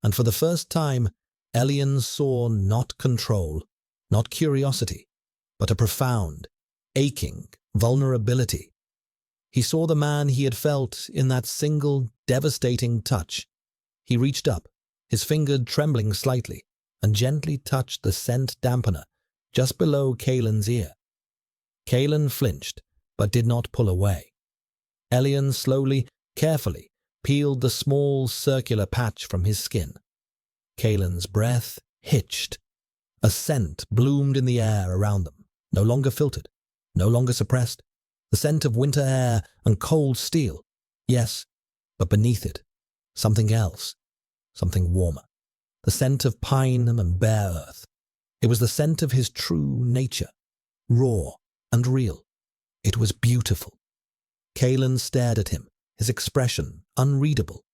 and for the first time, Elian saw not control, not curiosity, but a profound, aching vulnerability. He saw the man he had felt in that single, devastating touch. He reached up, his finger trembling slightly, and gently touched the scent dampener just below Kalen's ear. Kalen flinched, but did not pull away. Elian slowly, carefully, peeled the small circular patch from his skin. Kalen's breath hitched. A scent bloomed in the air around them, no longer filtered, no longer suppressed. The scent of winter air and cold steel. Yes, but beneath it, something else, something warmer. The scent of pine and bare earth. It was the scent of his true nature, raw and real. It was beautiful. Kalen stared at him, his expression unreadable.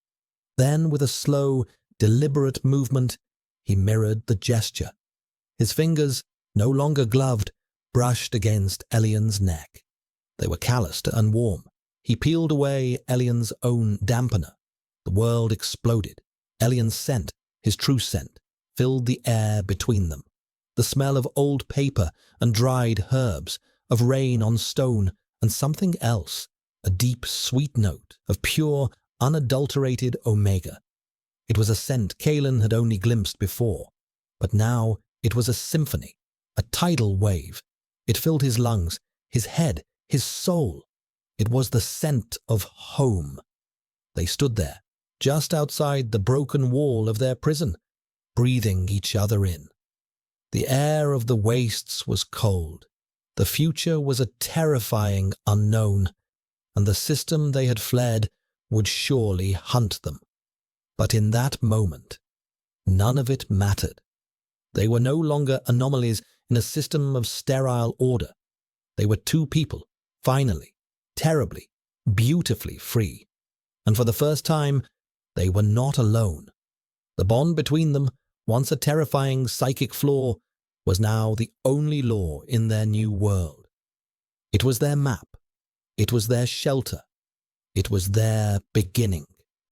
Then, with a slow, deliberate movement, he mirrored the gesture. His fingers, no longer gloved, brushed against Elian's neck. They were calloused and warm. He peeled away Elian's own dampener. The world exploded. Elian's scent, his true scent, filled the air between them. The smell of old paper and dried herbs, of rain on stone, and something else, a deep, sweet note of pure, unadulterated omega. It was a scent Kalen had only glimpsed before, but now it was a symphony, a tidal wave. It filled his lungs, his head, his soul. It was the scent of home. They stood there, just outside the broken wall of their prison, breathing each other in. The air of the wastes was cold. The future was a terrifying unknown, and the system they had fled would surely hunt them. But in that moment, none of it mattered. They were no longer anomalies in a system of sterile order. They were two people, finally, terribly, beautifully free. And for the first time, they were not alone. The bond between them, once a terrifying psychic flaw, was now the only law in their new world. It was their map. It was their shelter. It was their beginning.